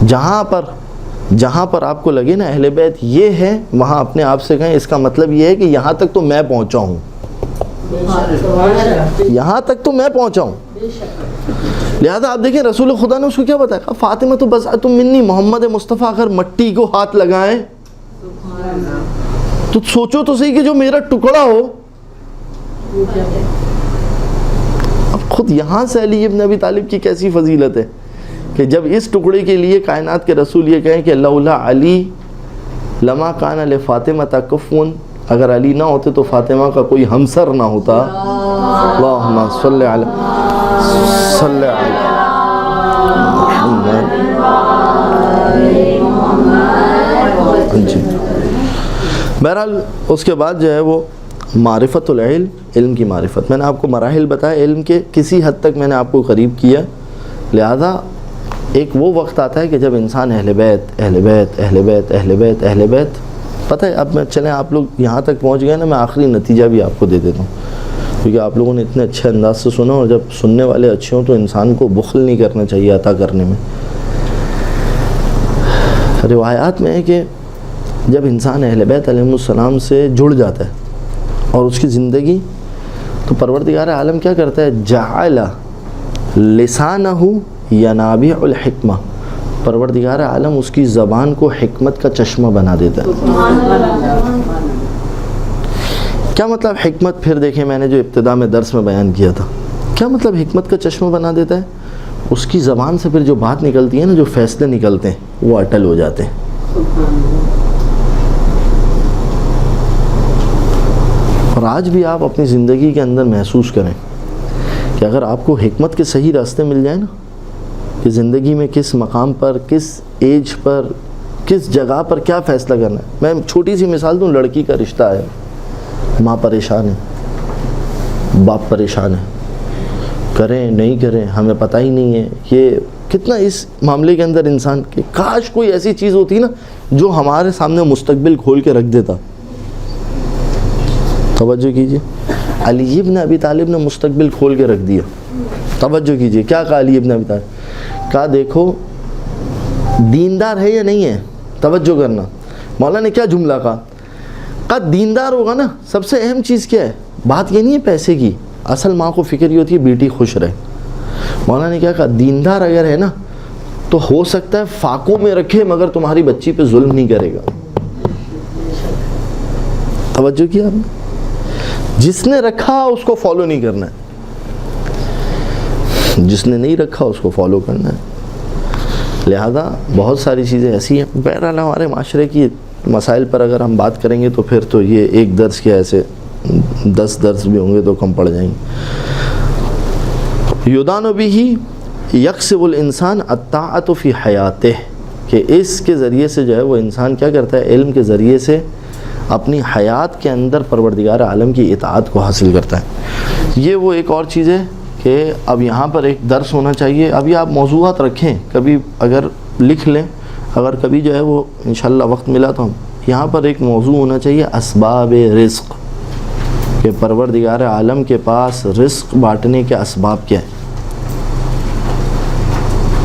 جہاں پر آپ کو لگے نا اہل بیت یہ ہے، وہاں اپنے آپ سے کہیں اس کا مطلب یہ ہے کہ یہاں تک تو میں پہنچا ہوں، یہاں تک تو میں پہنچا ہوں. لہذا آپ دیکھیں رسول خدا نے اس کو کیا بتایا، فاطمہ تو بضعۃ منی، محمد مصطفیٰ اگر مٹی کو ہاتھ لگائیں تو سوچو تو صحیح کہ جو میرا ٹکڑا ہو. اب خود یہاں سے علی ابن ابی طالب کی کیسی فضیلت ہے کہ جب اس ٹکڑے کے لیے کائنات کے رسول یہ کہیں کہ لولا علی لما کان لفاطمہ کفون، اگر علی نہ ہوتے تو فاطمہ کا کوئی ہمسر نہ ہوتا. اللہم صلی علی محمد. جی بہرحال اس کے بعد جو ہے وہ معرفت العلم، علم کی معرفت، میں نے آپ کو مراحل بتایا علم کے، کسی حد تک میں نے آپ کو قریب کیا. لہذا ایک وہ وقت آتا ہے کہ جب انسان اہل بیت اہل بیت اہل بیت اہل بیت اہل بیت، پتہ ہے اب میں چلیں آپ لوگ یہاں تک پہنچ گئے نا، میں آخری نتیجہ بھی آپ کو دے دیتا ہوں، کیونکہ آپ لوگوں نے اتنے اچھے انداز سے سنا، اور جب سننے والے اچھے ہوں تو انسان کو بخل نہیں کرنا چاہیے عطا کرنے میں. روایات میں ہے کہ جب انسان اہل بیت علیہ السلام سے جڑ جاتا ہے اور اس کی زندگی، تو پروردگار عالم کیا کرتا ہے، جعل لسانہ ینابیع الحکمہ، پروردگار عالم اس کی زبان کو حکمت کا چشمہ بنا دیتا ہے. کیا مطلب حکمت؟ پھر دیکھیں میں نے جو ابتدا میں درس میں بیان کیا تھا، کیا مطلب حکمت کا چشمہ بنا دیتا ہے؟ اس کی زبان سے پھر جو بات نکلتی ہے نا، جو فیصلے نکلتے ہیں وہ اٹل ہو جاتے ہیں. اور آج بھی آپ اپنی زندگی کے اندر محسوس کریں کہ اگر آپ کو حکمت کے صحیح راستے مل جائیں نا، کہ زندگی میں کس مقام پر، کس ایج پر، کس جگہ پر کیا فیصلہ کرنا ہے. میں چھوٹی سی مثال دوں، لڑکی کا رشتہ ہے، ماں پریشان ہے، باپ پریشان ہے، کریں نہیں کریں ہمیں پتہ ہی نہیں ہے. یہ کتنا اس معاملے کے اندر انسان کے کاش کوئی ایسی چیز ہوتی نا جو ہمارے سامنے مستقبل کھول کے رکھ دیتا. توجہ کیجئے، علی ابن ابی طالب نے مستقبل کھول کے رکھ دیا. توجہ کیجئے کیا کہا علی ابن ابی طالب، کہا دیکھو دیندار ہے یا نہیں ہے، توجہ کرنا. مولا نے کیا جملہ کہا دیندار ہوگا نا، سب سے اہم چیز کیا ہے، بات یہ نہیں ہے پیسے کی، اصل ماں کو فکر یہ ہوتی ہے بیٹی خوش رہے. مولا نے کیا کہا، دیندار اگر ہے نا تو ہو سکتا ہے فاقوں میں رکھے مگر تمہاری بچی پہ ظلم نہیں کرے گا. توجہ کیا آپ نے، جس نے رکھا اس کو فالو نہیں کرنا ہے، جس نے نہیں رکھا اس کو فالو کرنا ہے. لہذا بہت ساری چیزیں ایسی ہیں. بہرحال ہمارے معاشرے کی مسائل پر اگر ہم بات کریں گے تو پھر تو یہ ایک درس کے ایسے 10 درس بھی ہوں گے تو کم پڑ جائیں گے. یدان بہ یکسب الانسان الطاعۃ فی حیاتہ، کہ اس کے ذریعے سے جو ہے وہ انسان کیا کرتا ہے، علم کے ذریعے سے اپنی حیات کے اندر پروردگار عالم کی اطاعت کو حاصل کرتا ہے. یہ وہ ایک اور چیز ہے کہ اب یہاں پر ایک درس ہونا چاہیے. ابھی آپ موضوعات رکھیں، کبھی اگر لکھ لیں، اگر کبھی جو ہے وہ انشاءاللہ وقت ملا تو ہم یہاں پر ایک موضوع ہونا چاہیے، اسباب رزق، کہ پروردگار عالم کے پاس رزق بانٹنے کے اسباب کیا ہیں.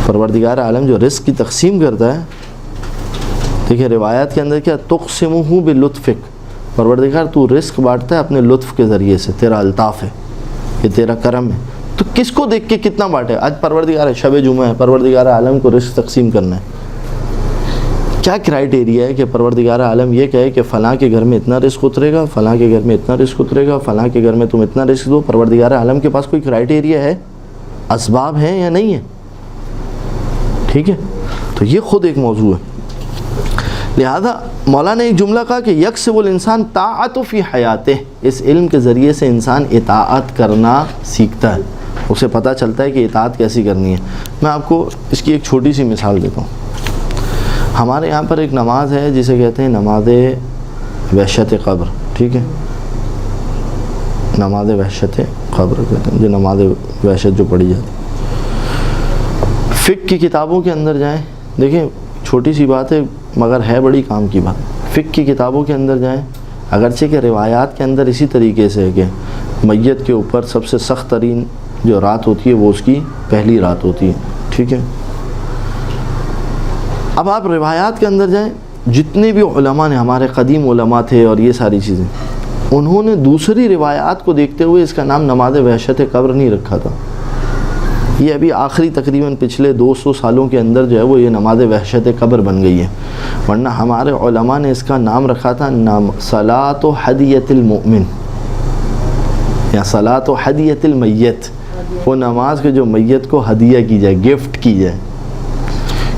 پروردگار عالم جو رزق کی تقسیم کرتا ہے، دیکھیں روایات کے اندر کیا، تقسمہ بلطفک، پروردگار تو رزق بانٹتا ہے اپنے لطف کے ذریعے سے، تیرا الطاف ہے، یہ تیرا کرم ہے. تو کس کو دیکھ کے کتنا بانٹے؟ آج پروردگار شب جمعہ ہے، پروردگار عالم کو رزق تقسیم کرنا ہے. کیا کرائیٹیریا ہے کہ پروردگار عالم یہ کہے کہ فلاں کے گھر میں اتنا رزق اترے گا، فلاں کے گھر میں اتنا رزق اترے گا، فلاں کے گھر میں تم اتنا رزق دو؟ پروردگار عالم کے پاس کوئی کرائیٹیریا ہے، اسباب ہیں یا نہیں ہے؟ ٹھیک ہے، تو یہ خود ایک موضوع ہے. لہذا مولا نے ایک جملہ کہا کہ یکسب الانسان طاعۃ فی حیاتہ، اس علم کے ذریعے سے انسان اطاعت کرنا سیکھتا ہے، اسے پتہ چلتا ہے کہ اطاعت کیسی کرنی ہے. میں آپ کو اس کی ایک چھوٹی سی مثال دیتا ہوں. ہمارے یہاں پر ایک نماز ہے جسے کہتے ہیں نماز وحشت قبر. ٹھیک ہے، نماز وحشت قبر کہتے ہیں، جو نماز وحشت جو پڑھی جاتی. فقہ کی کتابوں کے اندر جائیں، دیکھیں چھوٹی سی بات ہے مگر ہے بڑی کام کی بات. فقہ کی کتابوں کے اندر جائیں، اگرچہ کہ روایات کے اندر اسی طریقے سے ہے کہ میت کے اوپر سب سے سخت ترین جو رات ہوتی ہے وہ اس کی پہلی رات ہوتی ہے. ٹھیک ہے، اب آپ روایات کے اندر جائیں، جتنے بھی علماء نے، ہمارے قدیم علماء تھے اور یہ ساری چیزیں، انہوں نے دوسری روایات کو دیکھتے ہوئے اس کا نام نماز وحشت قبر نہیں رکھا تھا. یہ ابھی آخری تقریباً پچھلے 200 سالوں کے اندر جو ہے وہ یہ نماز وحشت قبر بن گئی ہے، ورنہ ہمارے علماء نے اس کا نام رکھا تھا صلاۃ ہدیۃ المؤمن یا صلاۃ ہدیۃ المیت، وہ نماز کے جو میت کو ہدیہ کی جائے، گفٹ کی جائے.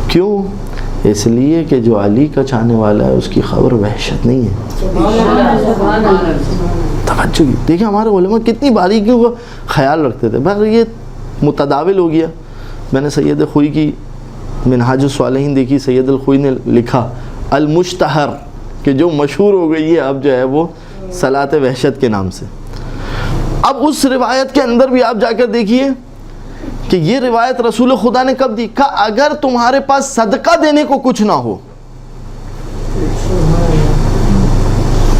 کیوں؟ اس لیے کہ جو علی کا چاہنے والا ہے اس کی خبر وحشت نہیں ہے. توجہ دیکھیں ہمارے علماء کتنی باریکیوں کا خیال رکھتے تھے. بس یہ متداول ہو گیا. میں نے سید خوئی کی منہاج الصالحین دیکھی، سید الخوئی نے لکھا المشتہر، کہ جو مشہور ہو گئی ہے اب جو ہے وہ صلاۃ وحشت کے نام سے۔ اب اس روایت کے اندر بھی آپ جا کر دیکھیے کہ یہ روایت رسول خدا نے کب دی؟ کہا اگر تمہارے پاس صدقہ دینے کو کچھ نہ ہو۔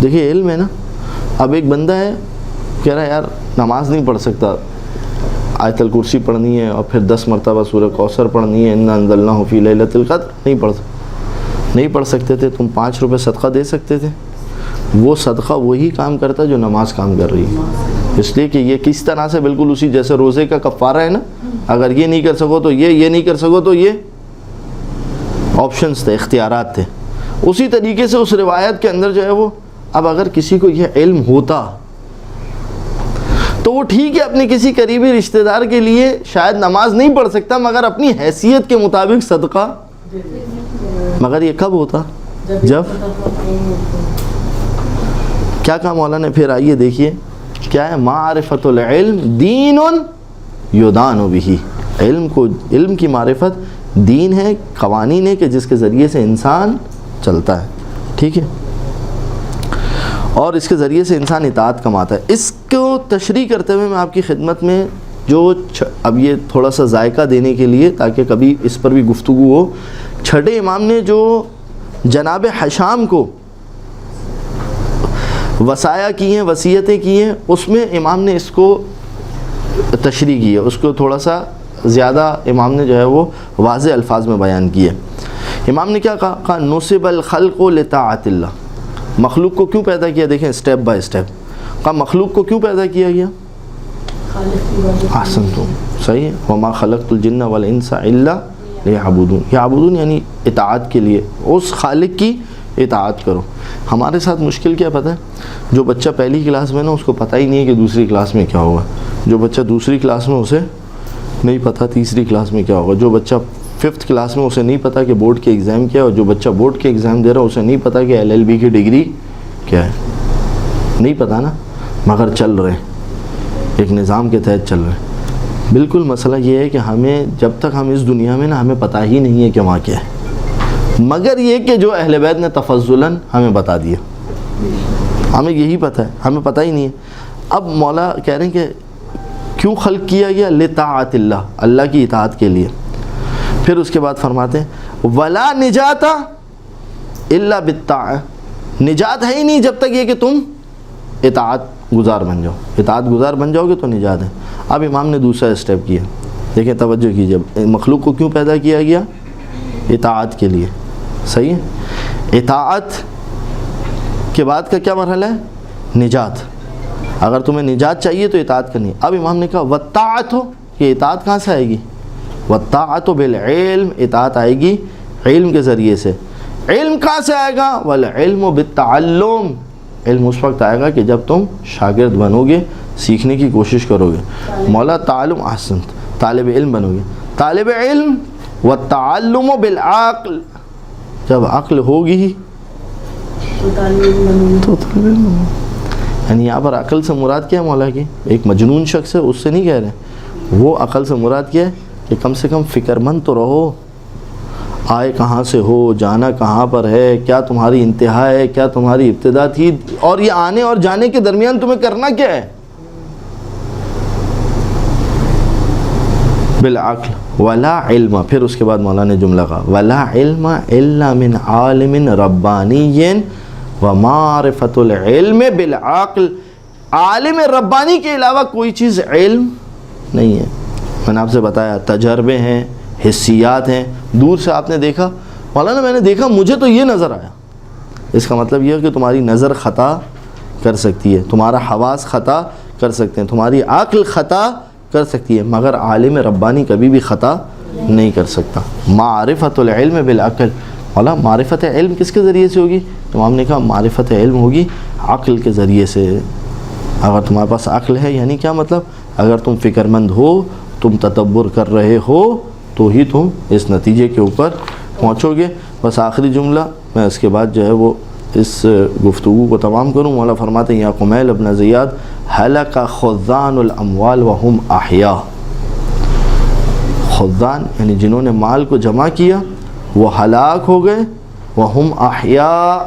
دیکھیے علم ہے نا، اب ایک بندہ ہے کہہ رہا ہے یار نماز نہیں پڑھ سکتا، آیت الکرسی پڑھنی ہے اور پھر 10 مرتبہ سورہ کوثر پڑھنی ہے، انا انزلناہ فی لیلۃ القدر، نہیں پڑھ سکتے تھے، تم 5 روپے صدقہ دے سکتے تھے۔ وہ صدقہ وہی کام کرتا ہے جو نماز کام کر رہی ہے، اس لیے کہ یہ کس طرح سے بالکل اسی جیسے روزے کا کفارہ ہے نا، اگر یہ نہیں کر سکو تو یہ نہیں کر سکو تو یہ، آپشنز تھے، اختیارات تھے۔ اسی طریقے سے اس روایت کے اندر جو ہے وہ، اب اگر کسی کو یہ علم ہوتا تو وہ ٹھیک ہے اپنے کسی قریبی رشتہ دار کے لیے شاید نماز نہیں پڑھ سکتا مگر اپنی حیثیت کے مطابق صدقہ، مگر یہ کب ہوتا؟ جب کیا کہا مولانا نے؟ پھر آئیے دیکھیے کیا ہے، معرفت العلم دین یدان بہ، علم کی معرفت دین ہے، قوانین ہے کہ جس کے ذریعے سے انسان چلتا ہے، ٹھیک ہے، اور اس کے ذریعے سے انسان اطاعت کماتا ہے۔ اس کو تشریح کرتے ہوئے میں آپ کی خدمت میں جو اب یہ تھوڑا سا ذائقہ دینے کے لیے تاکہ کبھی اس پر بھی گفتگو ہو، چھٹے امام نے جو جناب حشام کو وصایا کی ہیں، وصیتیں کی ہیں، اس میں امام نے اس کو تشریح کی ہے، اس کو تھوڑا سا زیادہ امام نے جو ہے وہ واضح الفاظ میں بیان کی ہے۔ امام نے کیا کہا؟ نصب الخلق لطاعت اللہ، مخلوق کو کیوں پیدا کیا؟ دیکھیں اسٹیپ بائی اسٹیپ، کہا مخلوق کو کیوں پیدا کیا گیا؟ احسنتم، صحیح ہے، وما خلقت الجن والانس الا لیعبدون، یعبدون یعنی اطاعت کے لیے، اس خالق کی اطاعت کرو۔ ہمارے ساتھ مشکل کیا پتہ ہے؟ جو بچہ پہلی کلاس میں نا اس کو پتہ ہی نہیں ہے کہ دوسری کلاس میں کیا ہوگا، جو بچہ دوسری کلاس میں اسے نہیں پتہ تیسری کلاس میں کیا ہوگا، جو بچہ 5th کلاس میں اسے نہیں پتہ کہ بورڈ کے ایگزام کیا ہے، اور جو بچہ بورڈ کے ایگزام دے رہا ہے اسے نہیں پتہ کہ LLB کی ڈگری کیا ہے، نہیں پتہ نا، مگر چل رہے ہیں، ایک نظام کے تحت چل رہے ہیں۔ بالکل مسئلہ یہ ہے کہ ہمیں جب تک ہم اس دنیا میں نا ہمیں پتہ ہی نہیں ہے کہ وہاں کیا ہے، مگر یہ کہ جو اہل بیت نے تفضلاً ہمیں بتا دیا، ہمیں یہی پتہ ہے، ہمیں پتہ ہی نہیں ہے۔ اب مولا کہہ رہے ہیں کہ کیوں خلق کیا گیا؟ لطاعت اللہ، اللہ کی اطاعت کے لیے۔ پھر اس کے بعد فرماتے ہیں ولا نجات الا بالطاعہ، نجات ہے ہی نہیں جب تک یہ کہ تم اطاعت گزار بن جاؤ، اطاعت گزار بن جاؤ گے تو نجات ہے۔ اب امام نے دوسرا اسٹیپ کیا، دیکھیں توجہ کیجیے، مخلوق کو کیوں پیدا کیا گیا؟ اطاعت کے لیے، صحیح ہے، اطاعت کے بعد کا کیا مرحلہ ہے؟ نجات، اگر تمہیں نجات چاہیے تو اطاعت کرنی ہے۔ اب امام نے کہا والطاعت، یہ اطاعت کہاں سے آئے گی؟ والطاعت بالعلم، اطاعت آئے گی علم کے ذریعے سے۔ علم کہاں سے آئے گا؟ والعلم بالتعلم، علم اس وقت آئے گا کہ جب تم شاگرد بنو گے، سیکھنے کی کوشش کرو گے، مولا تعلم، احسنت، طالب علم بنو گے، طالب علم والتعلم بالعقل، جب عقل ہوگی ہی تو طالب علم، یعنی یہاں پر عقل سے مراد کیا ہے مولا کی؟ ایک مجنون شخص ہے اس سے نہیں کہہ رہے، وہ عقل سے مراد کیا ہے کہ کم سے کم فکر مند تو رہو، آئے کہاں سے ہو، جانا کہاں پر ہے، کیا تمہاری انتہا ہے، کیا تمہاری ابتدا تھی، اور یہ آنے اور جانے کے درمیان تمہیں کرنا کیا ہے؟ بالعقل ولا علم۔ پھر اس کے بعد مولانا نے جملہ کہا ولا علم الا من عالم ربانی ومعرفت العلم بالعقل، عالم ربانی کے علاوہ کوئی چیز علم نہیں ہے۔ میں نے آپ سے بتایا تجربے ہیں، حسیات ہیں، دور سے آپ نے دیکھا، مولانا میں نے دیکھا مجھے تو یہ نظر آیا، اس کا مطلب یہ ہے کہ تمہاری نظر خطا کر سکتی ہے، تمہارا حواس خطا کر سکتے ہیں، تمہاری عقل خطا کر سکتی ہے، مگر عالم ربانی کبھی بھی خطا نہیں کر سکتا۔ معرفت العلم بالعقل، مولا معرفت علم کس کے ذریعے سے ہوگی؟ امام نے کہا معرفت علم ہوگی عقل کے ذریعے سے۔ اگر تمہارے پاس عقل ہے یعنی کیا مطلب؟ اگر تم فکر مند ہو، تم تدبر کر رہے ہو تو ہی تم اس نتیجے کے اوپر پہنچو گے۔ بس آخری جملہ، میں اس کے بعد جو ہے وہ اس گفتگو کو تمام کروں۔ مولا فرماتے ہیں یا قمیل ابن زیاد ہلک خزان الاموال وهم احیاء، خزان یعنی جنہوں نے مال کو جمع کیا وہ ہلاک ہو گئے، وهم احیاء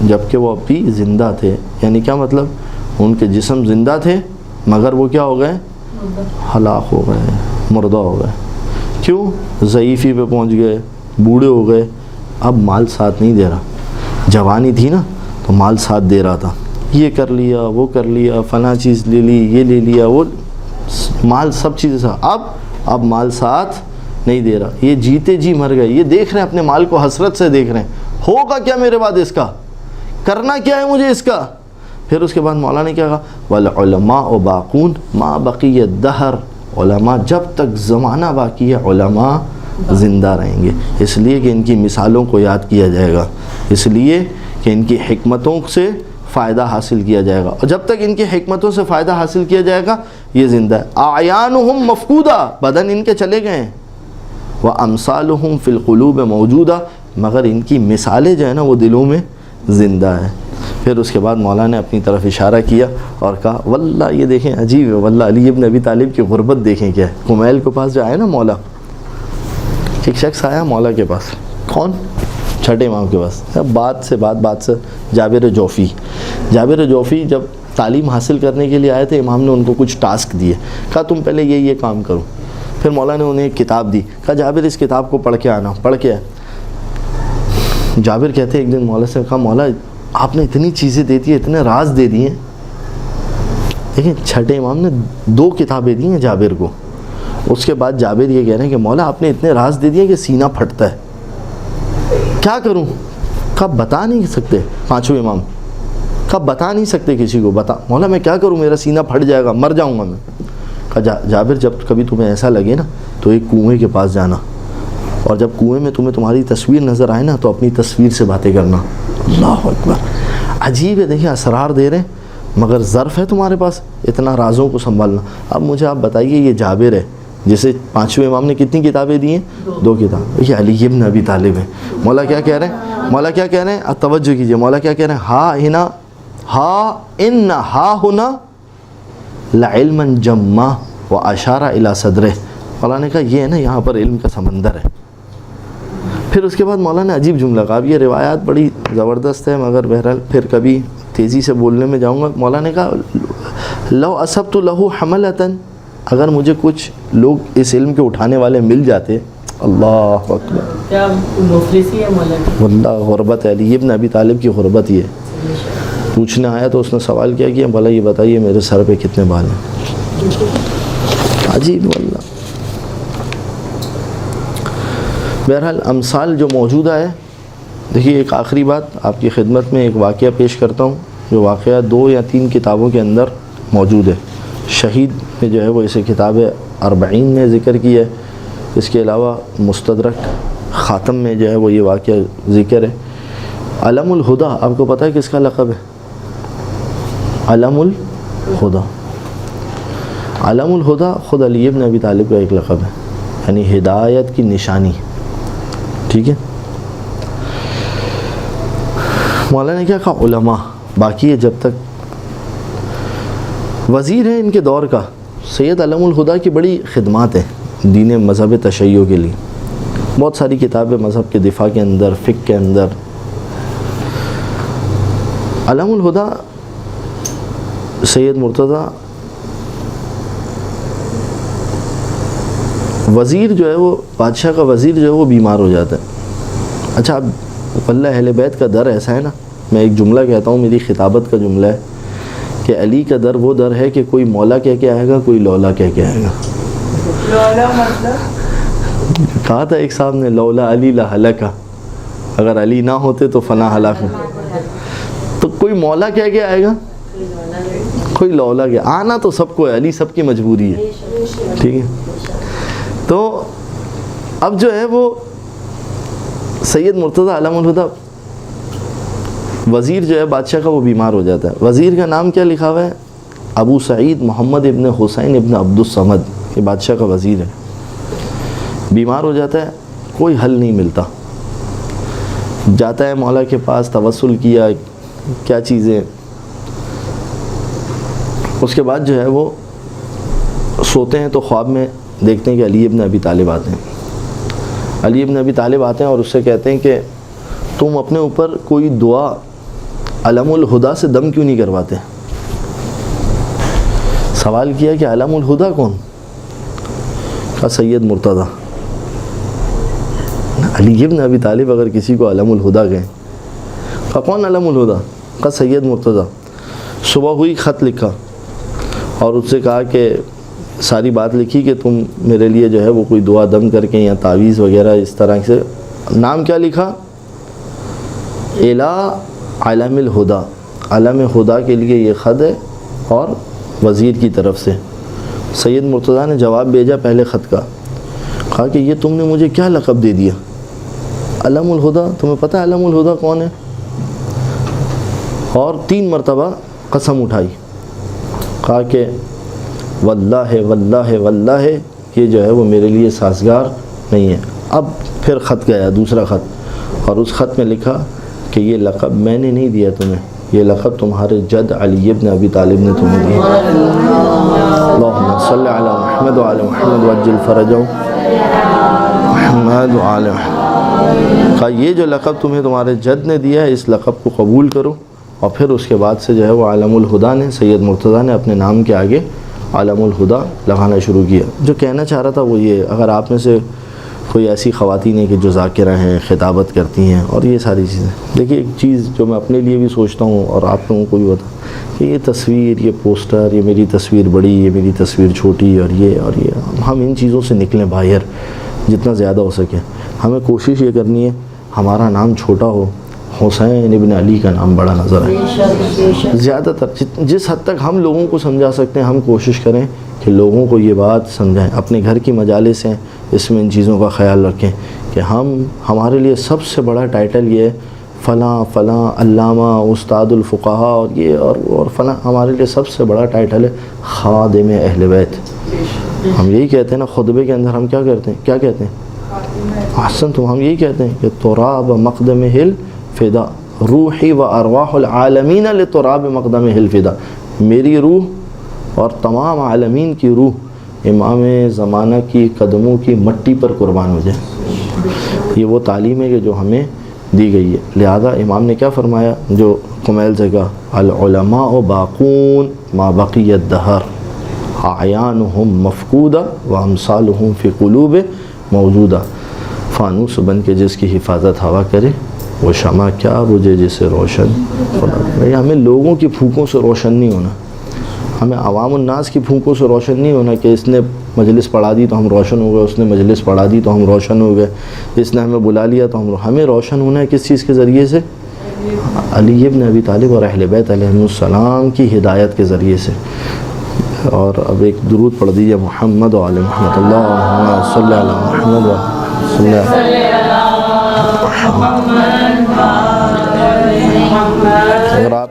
جبکہ وہ اب بھی زندہ تھے. یعنی کیا مطلب؟ ان کے جسم زندہ تھے مگر وہ کیا ہو گئے؟ ہلاک ہو گئے, مردہ ہو گئے. کیوں؟ ضعیفی پہ پہنچ گئے, بوڑھے ہو گئے. اب مال ساتھ نہیں دے رہا. جوانی تھی نا تو مال ساتھ دے رہا تھا, یہ کر لیا وہ کر لیا, فلاں چیز لے لی, یہ لے لیا, وہ مال سب چیزیں ساتھ. اب مال ساتھ نہیں دے رہا. یہ جیتے جی مر گئے. یہ دیکھ رہے ہیں اپنے مال کو, حسرت سے دیکھ رہے ہیں, ہوگا کیا میرے بعد اس کا, کرنا کیا ہے مجھے اس کا. پھر اس کے بعد مولا نے کیا کہا؟ وَالْعُلَمَاءُ بَاقُونَ مَا بَقِيَ الدَّهْرُ. علماء جب تک زمانہ باقی ہے علماء زندہ رہیں گے. اس لیے کہ ان کی مثالوں کو یاد کیا جائے گا, اس لیے کہ ان کی حکمتوں سے فائدہ حاصل کیا جائے گا, اور جب تک ان کی حکمتوں سے فائدہ حاصل کیا جائے گا یہ زندہ ہے. اعیانہم مفقودہ, بدن ان کے چلے گئے ہیں. وامثالہم فی القلوب موجودہ, مگر ان کی مثالیں جو ہیں نا وہ دلوں میں زندہ ہے. پھر اس کے بعد مولا نے اپنی طرف اشارہ کیا اور کہا واللہ, یہ دیکھیں عجیب ہے واللہ, علی ابن ابی طالب کی غربت دیکھیں کیا ہے. کمیل کے پاس جو آئے نا مولا, ایک شخص آیا مولا کے پاس. کون؟ چھٹے امام کے پاس. بات سے جابر جوفی. جابر جوفی جب تعلیم حاصل کرنے کے لیے آئے تھے, امام نے ان کو کچھ ٹاسک دیے, کہا تم پہلے یہ کام کرو. پھر مولا نے انہیں ایک کتاب دی, کہا جابر اس کتاب کو پڑھ کے آنا. پڑھ کے آئے. جابر کہتے ایک دن مولا سے کہا مولا آپ نے اتنی چیزیں دے دی, اتنے راز دے دیے. لیکن چھٹے امام نے 2 کتابیں دی ہیں جابر کو. اس کے بعد جابر یہ کہہ رہے ہیں کہ مولا آپ نے اتنے راز دے دیے کہ سینہ پھٹتا ہے, کیا کروں؟ کہا بتا نہیں سکتے. 5ویں امام کہا بتا نہیں سکتے کسی کو, بتا. مولا میں کیا کروں, میرا سینہ پھٹ جائے گا, مر جاؤں گا میں. کہا جابر جب کبھی تمہیں ایسا لگے نا تو ایک کنویں کے پاس جانا, اور جب کنویں میں تمہیں تمہاری تصویر نظر آئے نا تو اپنی تصویر سے باتیں کرنا. اللہ اکبر, عجیب ہے. دیکھیں اسرار دے رہے ہیں مگر ظرف ہے تمہارے پاس اتنا رازوں کو سنبھالنا. اب مجھے آپ بتائیے, یہ جابر ہے جسے 5ویں امام نے کتنی کتابیں دی ہیں؟ 2 کتاب. یہ علی ابن ابی طالب ہے. مولا کیا کہہ رہے ہیں؟ مولا کیا کہہ رہے ہیں؟ توجہ کیجئے. مولا کیا کہہ رہے ہیں؟ ہا ہنا لعلما جما واشار الی صدرہ. مولا نے کہا یہ ہے نا یہاں پر علم کا سمندر ہے. پھر اس کے بعد مولا نے عجیب جملہ کہا. اب یہ روایات بڑی زبردست ہے مگر بہرحال پھر کبھی تیزی سے بولنے میں جاؤں گا. مولا نے کہا لو اصبت لہ حملۃ, اگر مجھے کچھ لوگ اس علم کے اٹھانے والے مل جاتے. اللہ اکبر, کیا مفلسی ہے مولا کی. واللہ غربت ہے. علی ابن ابی طالب کی غربت یہ پوچھنے آیا تو اس نے سوال کیا کہ بھلا یہ بتائیے میرے سر پہ کتنے بال ہیں. عجیب واللہ. بہرحال امثال جو موجودہ ہے. دیکھیے ایک آخری بات آپ کی خدمت میں ایک واقعہ پیش کرتا ہوں, جو واقعہ 2 یا 3 کتابوں کے اندر موجود ہے. شہید نے جو ہے وہ اسے کتاب 40 میں ذکر کی ہے. اس کے علاوہ مستدرک خاتم میں جو ہے وہ یہ واقعہ ذکر ہے. علم الہدا, آپ کو پتہ ہے کس کا لقب ہے؟ علم الہدا. علم الہدا خود علی ابن ابی طالب کا ایک لقب ہے, یعنی ہدایت کی نشانی. ٹھیک ہے. مولا نے کیا کہا؟ علماء باقی ہے جب تک. وزیر ہیں ان کے دور کا. سید علم الہدا کی بڑی خدمات ہیں دین مذہب تشیع کے لیے. بہت ساری کتابیں مذہب کے دفاع کے اندر, فقہ کے اندر. علم الہدا سید مرتضیٰ وزیر جو ہے وہ بادشاہ کا وزیر جو ہے وہ بیمار ہو جاتا ہے. اچھا اب اللہ اہل بیت کا در ایسا ہے نا, میں ایک جملہ کہتا ہوں, میری خطابت کا جملہ ہے کہ علی کا در وہ در ہے کہ کوئی مولا کہہ کے آئے گا, کوئی لولا کہہ کے آئے گا. لولا مطلب کہا تھا ایک صاحب نے لولا علی لہلکا, اگر علی نہ ہوتے تو فنا ہلاک ہو. تو کوئی مولا کہہ کے آئے گا, کوئی لولا کہہ. آنا تو سب کو ہے, علی سب کی مجبوری ہے. ٹھیک ہے. تو اب جو ہے وہ سید مرتضیٰ علم الہدا وزیر جو ہے بادشاہ کا وہ بیمار ہو جاتا ہے. وزیر کا نام کیا لکھا ہوا ہے؟ ابو سعید محمد ابن حسین ابن عبد الصمد. یہ بادشاہ کا وزیر ہے. بیمار ہو جاتا ہے, کوئی حل نہیں ملتا. جاتا ہے مولا کے پاس, توسل کیا, کیا چیزیں. اس کے بعد جو ہے وہ سوتے ہیں تو خواب میں دیکھتے ہیں کہ علی ابن ابی طالب آتے ہیں. علی ابن ابی طالب آتے ہیں اور اس سے کہتے ہیں کہ تم اپنے اوپر کوئی دعا علم الہدا سے دم کیوں نہیں کرواتے؟ سوال کیا کہ علم الہدا کون؟ کہا سید مرتضیٰ۔ علی ابن ابی طالب اگر کسی کو علم الہدا کہیں، کہا کون علم الہدا؟ کہا سید مرتضیٰ۔ صبح ہوئی خط لکھا اور اس سے کہا کہ ساری بات لکھی کہ تم میرے لیے جو ہے وہ کوئی دعا دم کر کے یا تعویذ وغیرہ اس طرح سے، نام کیا لکھا؟ الہ علم الہدا، علم ہدا کے لیے یہ خط ہے اور وزیر کی طرف سے۔ سید مرتضیٰ نے جواب بھیجا پہلے خط کا، کہا کہ یہ تم نے مجھے کیا لقب دے دیا؟ علم الہدا، تمہیں پتہ ہے علم الہدا کون ہے؟ اور 3 مرتبہ قسم اٹھائی، کہا کہ واللہ واللہ واللہ یہ جو ہے وہ میرے لیے سازگار نہیں ہے۔ اب پھر خط گیا، دوسرا خط، اور اس خط میں لکھا کہ یہ لقب میں نے نہیں دیا تمہیں، یہ لقب تمہارے جد علی ابن ابی طالب نے تمہیں دیا۔ اللہم صلی علی محمد وعلی محمد وعجل فرجہ محمد وعلی محمد۔ کہا یہ جو لقب تمہیں تمہارے جد نے دیا ہے اس لقب کو قبول کرو۔ اور پھر اس کے بعد سے جو ہے وہ علم الہدا نے، سید مرتضیٰ نے اپنے نام کے آگے علم الہدا لگانا شروع کیا۔ جو کہنا چاہ رہا تھا وہ یہ، اگر آپ میں سے کوئی ایسی خواتین ہیں کہ جو ذاکرہ ہیں، خطابت کرتی ہیں اور یہ ساری چیزیں، دیکھیے ایک چیز جو میں اپنے لیے بھی سوچتا ہوں اور آپ لوگوں کو بھی بتا کہ یہ تصویر، یہ پوسٹر، یہ میری تصویر بڑی، یہ میری تصویر چھوٹی، اور یہ ہم ان چیزوں سے نکلیں باہر جتنا زیادہ ہو سکے۔ ہمیں کوشش یہ کرنی ہے ہمارا نام چھوٹا ہو، حسین ابن علی کا نام بڑا نظر آئے۔ زیادہ تر جس حد تک ہم لوگوں کو سمجھا سکتے ہیں ہم کوشش کریں کہ لوگوں کو یہ بات سمجھائیں۔ اپنے گھر کی مجالس ہیں اس میں ان چیزوں کا خیال رکھیں کہ ہمارے لیے سب سے بڑا ٹائٹل یہ ہے فلاں فلاں علامہ استاد الفقہا اور یہ اور فلاں، ہمارے لیے سب سے بڑا ٹائٹل ہے خادم اہل بیت۔ ہم یہی کہتے ہیں نا خطبے کے اندر، ہم کیا کرتے ہیں، کیا کہتے ہیں؟ احسن، تو ہم یہی کہتے ہیں کہ تراب مقدم ہل فدا روحی و ارواح العالمین لتراب مقدم ہل فدا، میری روح اور تمام عالمین کی روح امام زمانہ کی قدموں کی مٹی پر قربان ہو جائے۔ یہ وہ تعلیم ہے کہ جو ہمیں دی گئی ہے۔ لہذا امام نے کیا فرمایا جو کمیل سے کہا، العلماء باقون ما بقی الدہر اعیانہم مفقودہ وامثالہم فی قلوب موجودہ۔ فانوس بن کے جس کی حفاظت ہوا کرے وہ شمع کیا بجھے جسے روشن خدا کرے۔ ہمیں لوگوں کی پھونکوں سے روشن نہیں ہونا، ہمیں عوام الناس کی پھونکوں سے روشن نہیں ہونا کہ اس نے مجلس پڑھا دی تو ہم روشن ہو گئے، اس نے مجلس پڑھا دی تو ہم روشن ہو گئے، اس نے ہمیں بلا لیا تو ہمیں روشن ہونا ہے کس چیز کے ذریعے سے؟ علی ابن ابی طالب اور اہل بیت علیہ السلام کی ہدایت کے ذریعے سے۔ اور اب ایک درود پڑھ دیجیے محمد و علی محمد، اللہم صلی علی محمد و صلی علی محمد۔